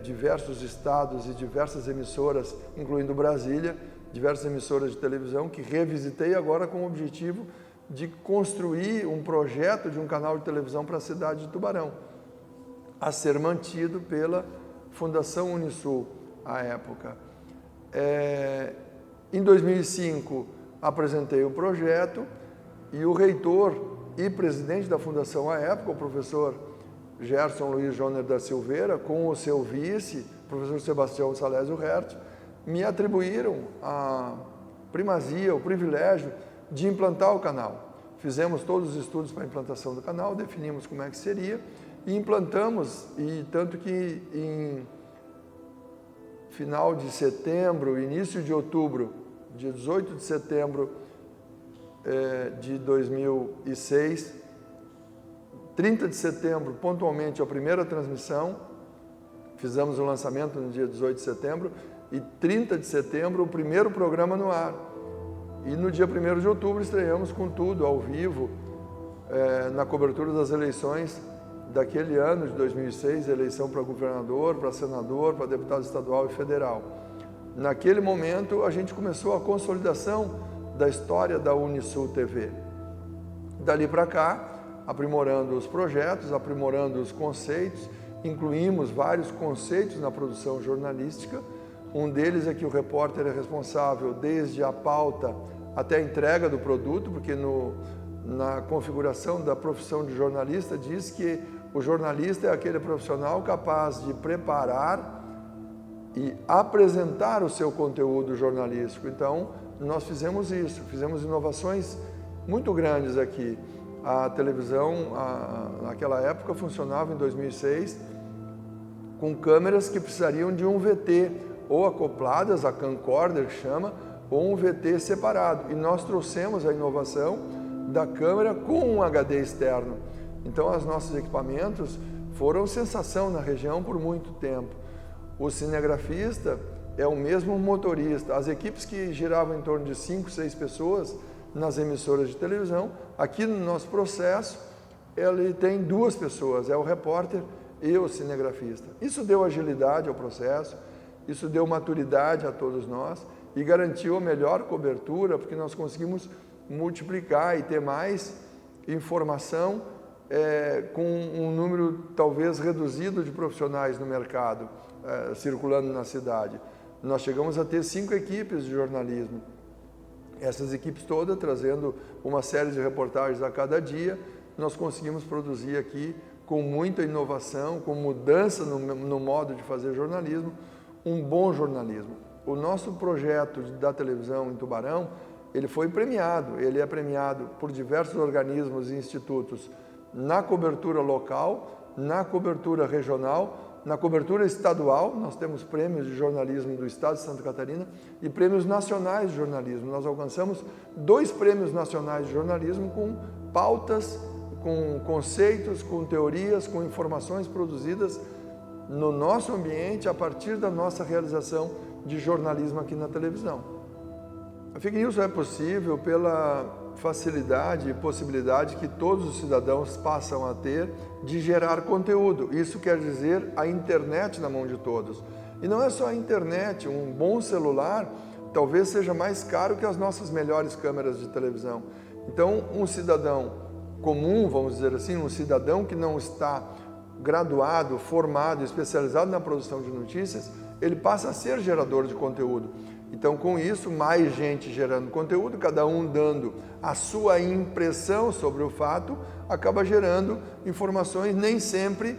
G: diversos estados e diversas emissoras, incluindo Brasília, diversas emissoras de televisão que revisitei agora com o objetivo de construir um projeto de um canal de televisão para a cidade de Tubarão, a ser mantido pela Fundação Unisul à época. Em 2005 apresentei o projeto e o reitor e presidente da fundação à época, o professor Gerson Luiz Joner da Silveira, com o seu vice, professor Sebastião Salésio Hertz, me atribuíram a primazia, o privilégio de implantar o canal. Fizemos todos os estudos para a implantação do canal, definimos como é que seria e implantamos, e tanto que em final de setembro, início de outubro, dia 18 de setembro de 2006, 30 de setembro, pontualmente, a primeira transmissão, fizemos o lançamento no dia 18 de setembro, e 30 de setembro, o primeiro programa no ar. E no dia 1º de outubro estreamos com tudo, ao vivo, na cobertura das eleições daquele ano de 2006, eleição para governador, para senador, para deputado estadual e federal. Naquele momento, a gente começou a consolidação da história da Unisul TV. Dali para cá, aprimorando os projetos, aprimorando os conceitos, incluímos vários conceitos na produção jornalística. Um deles é que o repórter é responsável desde a pauta até a entrega do produto, porque na configuração da profissão de jornalista diz que o jornalista é aquele profissional capaz de preparar e apresentar o seu conteúdo jornalístico. Então, nós fizemos isso, fizemos inovações muito grandes aqui. A televisão, naquela época, funcionava em 2006 com câmeras que precisariam de um VT, ou acopladas, a camcorder chama, ou um VT separado. E nós trouxemos a inovação da câmera com um HD externo. Então, os nossos equipamentos foram sensação na região por muito tempo. O cinegrafista é o mesmo motorista. As equipes que giravam em torno de 5, 6 pessoas nas emissoras de televisão, aqui no nosso processo, ele tem 2 pessoas, é o repórter e o cinegrafista. Isso deu agilidade ao processo, isso deu maturidade a todos nós e garantiu a melhor cobertura, porque nós conseguimos multiplicar e ter mais informação com um número talvez reduzido de profissionais no mercado, circulando na cidade. Nós chegamos a ter 5 equipes de jornalismo. Essas equipes todas trazendo uma série de reportagens a cada dia, nós conseguimos produzir aqui com muita inovação, com mudança no modo de fazer jornalismo, um bom jornalismo. O nosso projeto da televisão em Tubarão, ele foi premiado, ele é premiado por diversos organismos e institutos na cobertura local, na cobertura regional, na cobertura estadual. Nós temos prêmios de jornalismo do estado de Santa Catarina e prêmios nacionais de jornalismo. Nós alcançamos 2 prêmios nacionais de jornalismo com pautas, com conceitos, com teorias, com informações produzidas no nosso ambiente a partir da nossa realização de jornalismo aqui na televisão. A fake news é possível pela facilidade e possibilidade que todos os cidadãos passam a ter de gerar conteúdo. Isso quer dizer a internet na mão de todos. E não é só a internet, um bom celular talvez seja mais caro que as nossas melhores câmeras de televisão. Então, um cidadão comum, vamos dizer assim, um cidadão que não está graduado, formado, especializado na produção de notícias, ele passa a ser gerador de conteúdo. Então, com isso, mais gente gerando conteúdo, cada um dando a sua impressão sobre o fato, acaba gerando informações nem sempre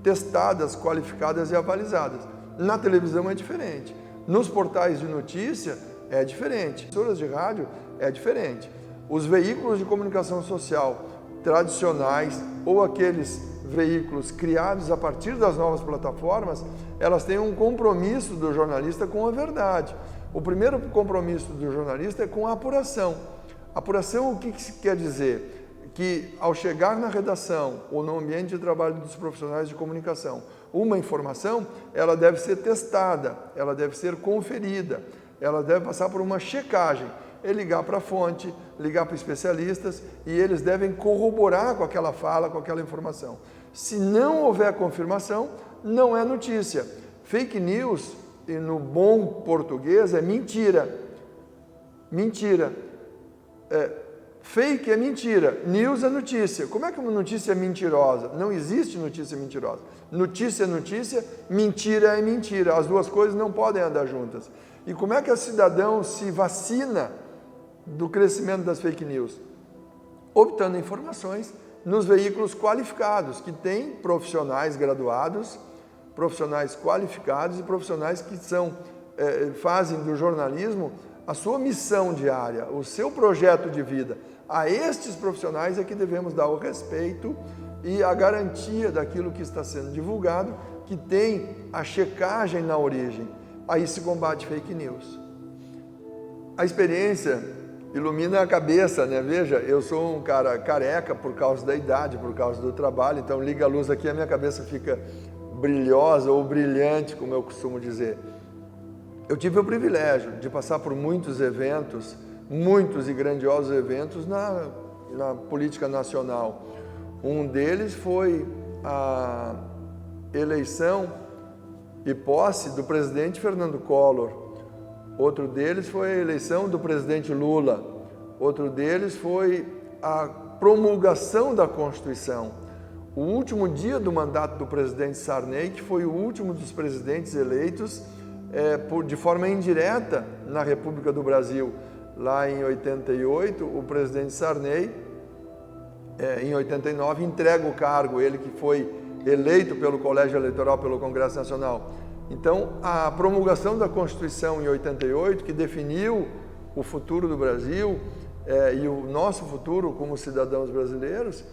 G: testadas, qualificadas e avalizadas. Na televisão é diferente. Nos portais de notícia é diferente. As emissoras de rádio é diferente. Os veículos de comunicação social tradicionais ou aqueles veículos criados a partir das novas plataformas, elas têm um compromisso do jornalista com a verdade. O primeiro compromisso do jornalista é com a apuração. Apuração, o que quer dizer? Que ao chegar na redação ou no ambiente de trabalho dos profissionais de comunicação, uma informação, ela deve ser testada, ela deve ser conferida, ela deve passar por uma checagem. É ligar para a fonte, ligar para especialistas e eles devem corroborar com aquela fala, com aquela informação. Se não houver confirmação, não é notícia. Fake news, e no bom português, é mentira. Mentira. Fake é mentira, news é notícia. Como é que uma notícia é mentirosa? Não existe notícia mentirosa. Notícia é notícia, mentira é mentira. As duas coisas não podem andar juntas. E como é que o cidadão se vacina do crescimento das fake news? Obtendo informações nos veículos qualificados, que têm profissionais graduados, profissionais qualificados e profissionais que fazem do jornalismo a sua missão diária, o seu projeto de vida. A estes profissionais é que devemos dar o respeito e a garantia daquilo que está sendo divulgado, que tem a checagem na origem. Aí se combate fake news. A experiência ilumina a cabeça, né? Veja, eu sou um cara careca por causa da idade, por causa do trabalho, então liga a luz aqui, a minha cabeça fica brilhosa ou brilhante, como eu costumo dizer. Eu tive o privilégio de passar por muitos eventos, muitos e grandiosos eventos na política nacional. Um deles foi a eleição e posse do presidente Fernando Collor. Outro deles foi a eleição do presidente Lula. Outro deles foi a promulgação da Constituição. O último dia do mandato do presidente Sarney, que foi o último dos presidentes eleitos de forma indireta na República do Brasil. Lá em 88, o presidente Sarney, em 89, entrega o cargo, ele que foi eleito pelo Colégio Eleitoral, pelo Congresso Nacional. Então, a promulgação da Constituição em 88, que definiu o futuro do Brasil e o nosso futuro como cidadãos brasileiros,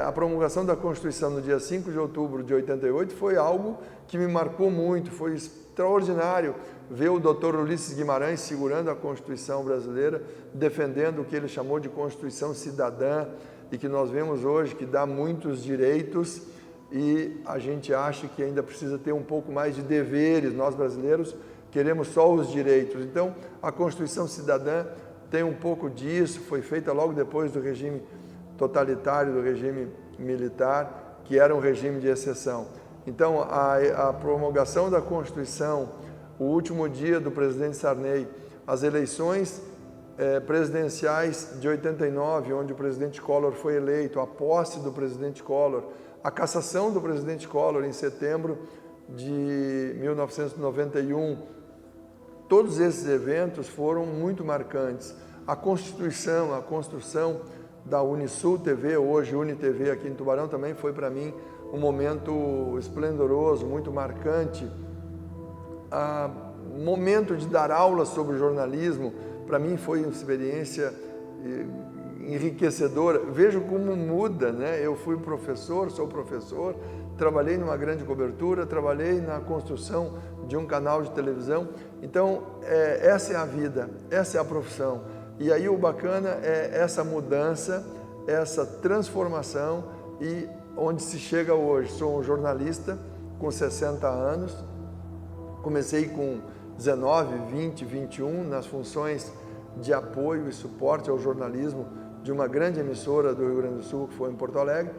G: a promulgação da Constituição no dia 5 de outubro de 88 foi algo que me marcou muito, foi extraordinário ver o Dr. Ulisses Guimarães segurando a Constituição brasileira, defendendo o que ele chamou de Constituição cidadã e que nós vemos hoje que dá muitos direitos e a gente acha que ainda precisa ter um pouco mais de deveres. Nós brasileiros queremos só os direitos. Então, a Constituição cidadã tem um pouco disso, foi feita logo depois do regime totalitário, do regime militar, que era um regime de exceção. Então, a promulgação da Constituição, o último dia do presidente Sarney, as eleições presidenciais de 89, onde o presidente Collor foi eleito, a posse do presidente Collor, a cassação do presidente Collor em setembro de 1991, todos esses eventos foram muito marcantes. A Constituição, a construção da Unisul TV, hoje UniTV aqui em Tubarão, também foi para mim um momento esplendoroso, muito marcante. O momento de dar aula sobre jornalismo, para mim foi uma experiência enriquecedora. Vejo como muda, né? Eu fui professor, sou professor, trabalhei numa grande cobertura, trabalhei na construção de um canal de televisão. Então, essa é a vida, essa é a profissão. E aí o bacana é essa mudança, essa transformação e onde se chega hoje. Sou um jornalista com 60 anos, comecei com 19, 20, 21 nas funções de apoio e suporte ao jornalismo de uma grande emissora do Rio Grande do Sul, que foi em Porto Alegre,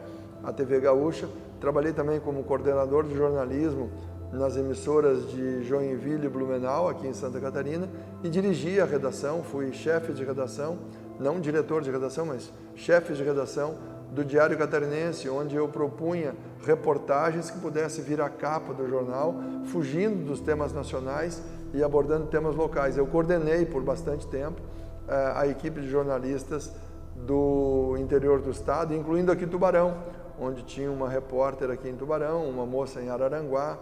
G: a TV Gaúcha. Trabalhei também como coordenador de jornalismo nas emissoras de Joinville e Blumenau, aqui em Santa Catarina, e dirigi a redação, fui chefe de redação, não diretor de redação, mas chefe de redação do Diário Catarinense, onde eu propunha reportagens que pudessem vir à capa do jornal, fugindo dos temas nacionais e abordando temas locais. Eu coordenei por bastante tempo a equipe de jornalistas do interior do estado, incluindo aqui Tubarão, onde tinha uma repórter aqui em Tubarão, uma moça em Araranguá,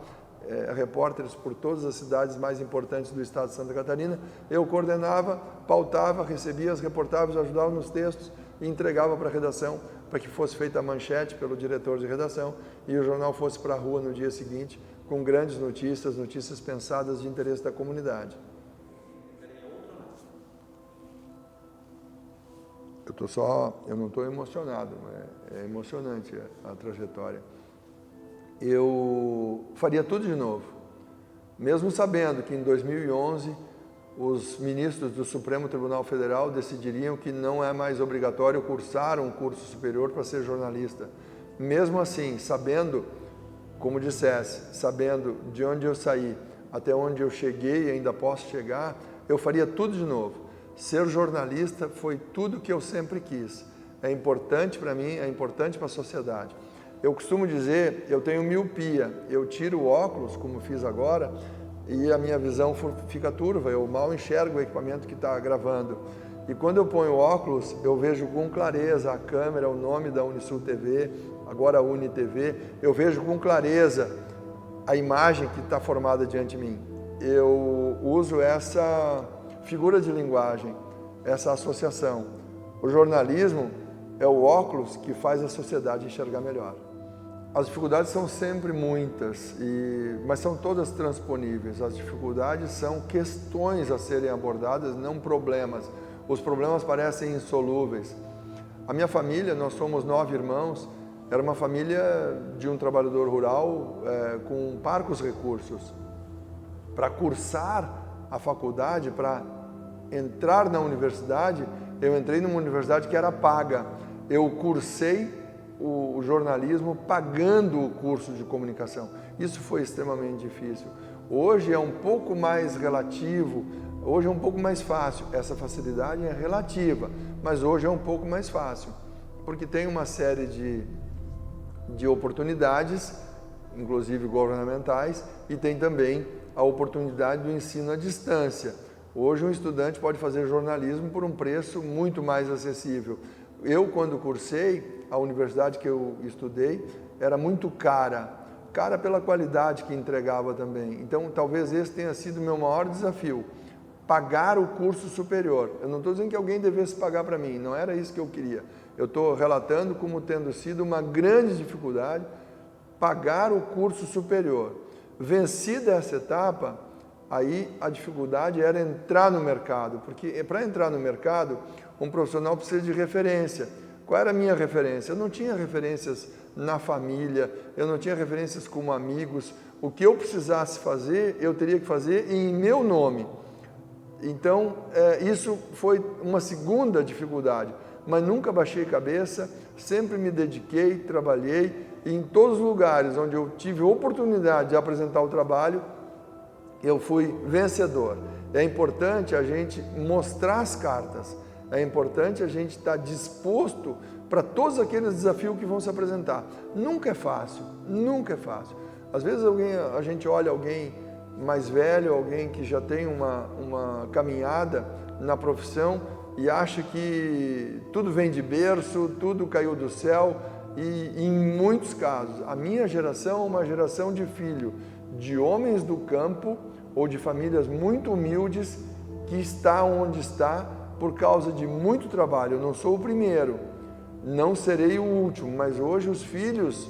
G: repórteres por todas as cidades mais importantes do estado de Santa Catarina. Eu coordenava, pautava, recebia as reportagens, ajudava nos textos e entregava para a redação para que fosse feita a manchete pelo diretor de redação e o jornal fosse para a rua no dia seguinte com grandes notícias, notícias pensadas de interesse da comunidade. Eu não estou emocionado, é emocionante a trajetória. Eu faria tudo de novo, mesmo sabendo que em 2011 os ministros do Supremo Tribunal Federal decidiriam que não é mais obrigatório cursar um curso superior para ser jornalista. Mesmo assim, sabendo, como dissesse, sabendo de onde eu saí, até onde eu cheguei e ainda posso chegar, eu faria tudo de novo. Ser jornalista foi tudo que eu sempre quis. É importante para mim, é importante para a sociedade. Eu costumo dizer, eu tenho miopia, eu tiro o óculos, como fiz agora, e a minha visão fica turva, eu mal enxergo o equipamento que está gravando. E quando eu ponho o óculos, eu vejo com clareza a câmera, o nome da Unisul TV, agora a UniTV, eu vejo com clareza a imagem que está formada diante de mim. Eu uso essa figura de linguagem, essa associação. O jornalismo é o óculos que faz a sociedade enxergar melhor. As dificuldades são sempre muitas, mas são todas transponíveis. As dificuldades são questões a serem abordadas, não problemas. Os problemas parecem insolúveis. A minha família, nós somos 9 irmãos, era uma família de um trabalhador rural com parcos recursos. Para cursar a faculdade, para entrar na universidade, eu entrei numa universidade que era paga. Eu cursei o jornalismo pagando o curso de comunicação. Isso foi extremamente difícil. Hoje é um pouco mais relativo, hoje é um pouco mais fácil. Essa facilidade é relativa, mas hoje é um pouco mais fácil, porque tem uma série de oportunidades, inclusive governamentais, e tem também a oportunidade do ensino à distância. Hoje um estudante pode fazer jornalismo por um preço muito mais acessível. Eu, quando cursei, a universidade que eu estudei era muito cara pela qualidade que entregava também. Então, talvez esse tenha sido o meu maior desafio, pagar o curso superior. Eu não estou dizendo que alguém devesse pagar para mim, não era isso que eu queria. Eu estou relatando como tendo sido uma grande dificuldade pagar o curso superior. Vencida essa etapa, aí a dificuldade era entrar no mercado, porque para entrar no mercado, um profissional precisa de referência. Qual era a minha referência? Eu não tinha referências na família, eu não tinha referências como amigos. O que eu precisasse fazer, eu teria que fazer em meu nome. Então, isso foi uma segunda dificuldade, mas nunca baixei cabeça, sempre me dediquei, trabalhei, e em todos os lugares onde eu tive oportunidade de apresentar o trabalho, eu fui vencedor. É importante a gente mostrar as cartas, é importante a gente estar disposto para todos aqueles desafios que vão se apresentar. Nunca é fácil, nunca é fácil. Às vezes a gente olha alguém mais velho, alguém que já tem uma caminhada na profissão e acha que tudo vem de berço, tudo caiu do céu, e em muitos casos, a minha geração é uma geração de filho de homens do campo ou de famílias muito humildes que está onde está por causa de muito trabalho. Eu não sou o primeiro, não serei o último, mas hoje os filhos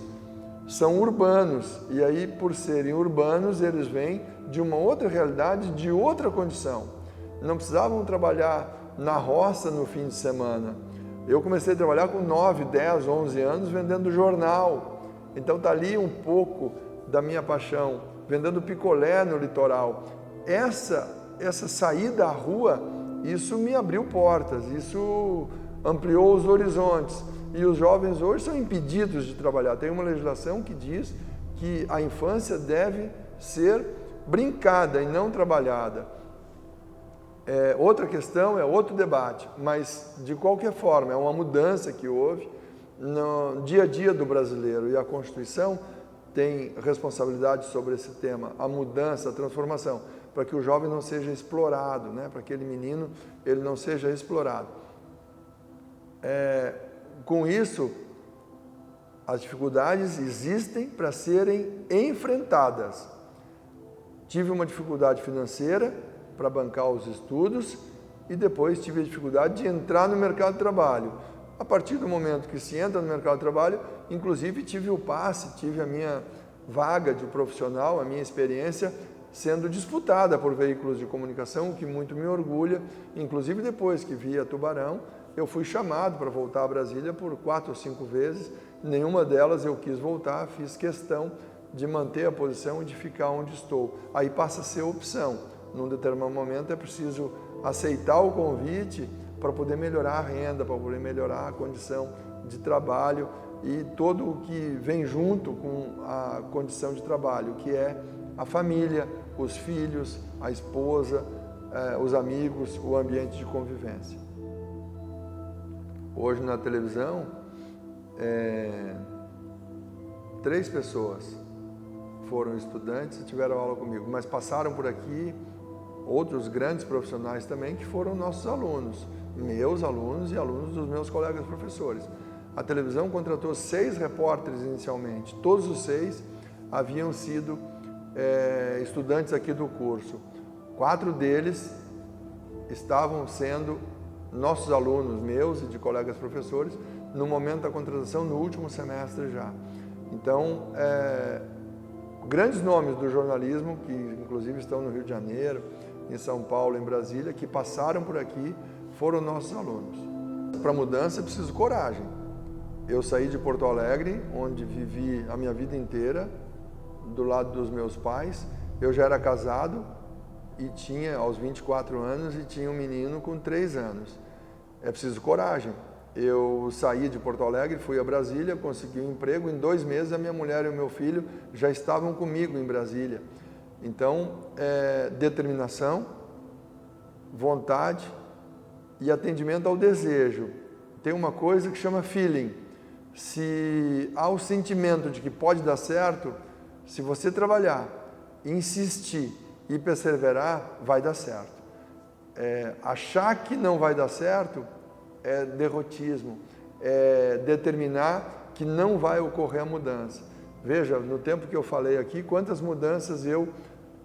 G: são urbanos, e aí por serem urbanos eles vêm de uma outra realidade, de outra condição. Não precisavam trabalhar na roça no fim de semana. Eu comecei a trabalhar com 9, 10, 11 anos vendendo jornal. Então está ali um pouco da minha paixão, vendendo picolé no litoral. Essa saída à rua, isso me abriu portas, isso ampliou os horizontes. E os jovens hoje são impedidos de trabalhar. Tem uma legislação que diz que a infância deve ser brincada e não trabalhada. Outra questão, é outro debate, mas de qualquer forma é uma mudança que houve no dia a dia do brasileiro, e a Constituição tem responsabilidade sobre esse tema, a mudança, a transformação, para que o jovem não seja explorado, né? Para que aquele menino ele não seja explorado. Com isso, as dificuldades existem para serem enfrentadas. Tive uma dificuldade financeira para bancar os estudos e depois tive a dificuldade de entrar no mercado de trabalho. A partir do momento que se entra no mercado de trabalho, inclusive tive o passe, tive a minha vaga de profissional, a minha experiência sendo disputada por veículos de comunicação, o que muito me orgulha. Inclusive depois que vi a Tubarão, eu fui chamado para voltar a Brasília por 4 ou 5 vezes, nenhuma delas eu quis voltar, fiz questão de manter a posição e de ficar onde estou. Aí passa a ser opção. Num determinado momento é preciso aceitar o convite para poder melhorar a renda, para poder melhorar a condição de trabalho e todo o que vem junto com a condição de trabalho, que é a família, os filhos, a esposa, os amigos, o ambiente de convivência. Hoje na televisão, 3 pessoas foram estudantes e tiveram aula comigo, mas passaram por aqui outros grandes profissionais também que foram nossos alunos, meus alunos e alunos dos meus colegas professores. A televisão contratou 6 repórteres inicialmente, todos os 6 haviam sido estudantes aqui do curso. 4 deles estavam sendo nossos alunos, meus e de colegas professores, no momento da contratação, no último semestre já. Então, grandes nomes do jornalismo, que inclusive estão no Rio de Janeiro, em São Paulo, em Brasília, que passaram por aqui, foram nossos alunos. Para mudança é preciso coragem. Eu saí de Porto Alegre, onde vivi a minha vida inteira, do lado dos meus pais. Eu já era casado e tinha aos 24 anos e tinha um menino com 3 anos. É preciso coragem. Eu saí de Porto Alegre, fui a Brasília, consegui um emprego. Em 2 meses, a minha mulher e o meu filho já estavam comigo em Brasília. Então, determinação, vontade e atendimento ao desejo. Tem uma coisa que chama feeling. Se há o sentimento de que pode dar certo, se você trabalhar, insistir e perseverar, vai dar certo. Achar que não vai dar certo é derrotismo, é determinar que não vai ocorrer a mudança. Veja, no tempo que eu falei aqui, quantas mudanças eu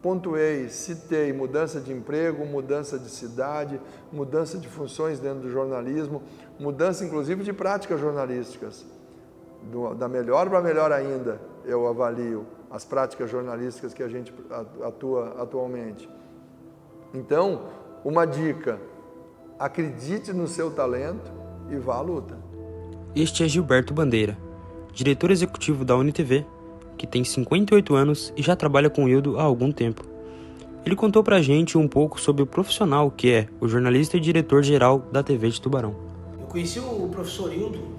G: pontuei, citei: mudança de emprego, mudança de cidade, mudança de funções dentro do jornalismo, mudança inclusive de práticas jornalísticas. Da melhor para melhor ainda, eu avalio as práticas jornalísticas que a gente atua atualmente. Então, uma dica: acredite no seu talento e vá à luta.
E: Este é Gilberto Bandeira, diretor executivo da UniTV, que tem 58 anos e já trabalha com o Hildo há algum tempo. Ele contou pra gente um pouco sobre o profissional que é o jornalista e diretor-geral da TV de Tubarão.
H: Eu conheci o professor Hildo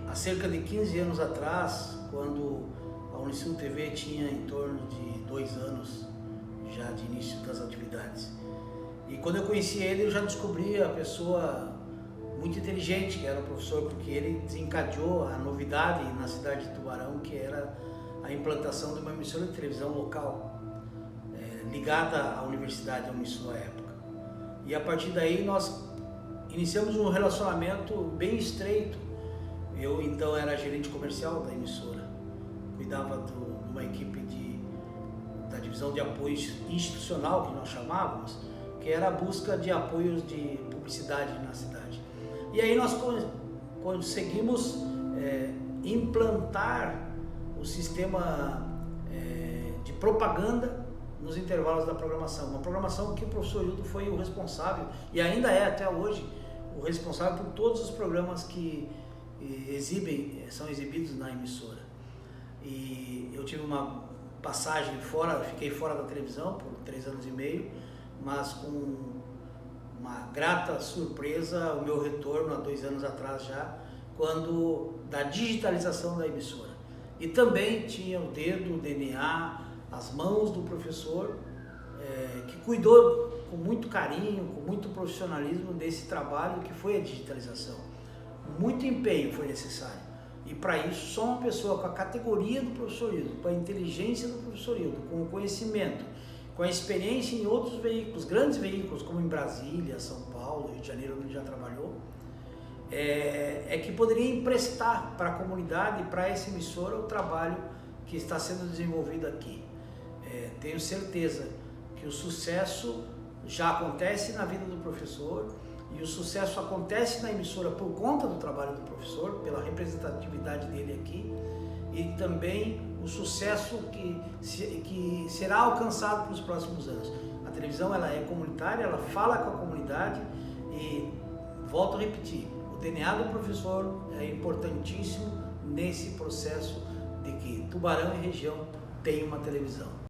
H: há cerca de 15 anos atrás, quando a Unisul TV tinha em torno de 2 anos já de início das atividades. E quando eu conheci ele, eu já descobri a pessoa muito inteligente que era o professor, porque ele desencadeou a novidade na cidade de Tubarão, que era a implantação de uma emissora de televisão local, ligada à Universidade da Unisul à época. E a partir daí nós iniciamos um relacionamento bem estreito. Eu então era gerente comercial da emissora, cuidava de uma equipe da divisão de apoio institucional, que nós chamávamos, que era a busca de apoios de publicidade na cidade. E aí nós conseguimos implantar o sistema de propaganda nos intervalos da programação. Uma programação que o professor Hildo foi o responsável, e ainda é até hoje, o responsável por todos os programas que são exibidos na emissora. E eu tive uma passagem fora, fiquei fora da televisão por 3 anos e meio, mas com uma grata surpresa o meu retorno há 2 anos atrás já, quando da digitalização da emissora. E também tinha o dedo, o DNA, as mãos do professor, que cuidou com muito carinho, com muito profissionalismo desse trabalho que foi a digitalização. Muito empenho foi necessário, E para isso, só uma pessoa com a categoria do professor Hildo, com a inteligência do professor Hildo, com o conhecimento, com a experiência em outros veículos, grandes veículos, como em Brasília, São Paulo, Rio de Janeiro, onde já trabalhou, é que poderia emprestar para a comunidade e para essa emissora o trabalho que está sendo desenvolvido aqui. Tenho certeza que o sucesso já acontece na vida do professor, e o sucesso acontece na emissora por conta do trabalho do professor, pela representatividade dele aqui, e também o sucesso que será alcançado nos próximos anos. A televisão, ela é comunitária, ela fala com a comunidade, e volto a repetir, o DNA do professor é importantíssimo nesse processo de que Tubarão e região tem uma televisão.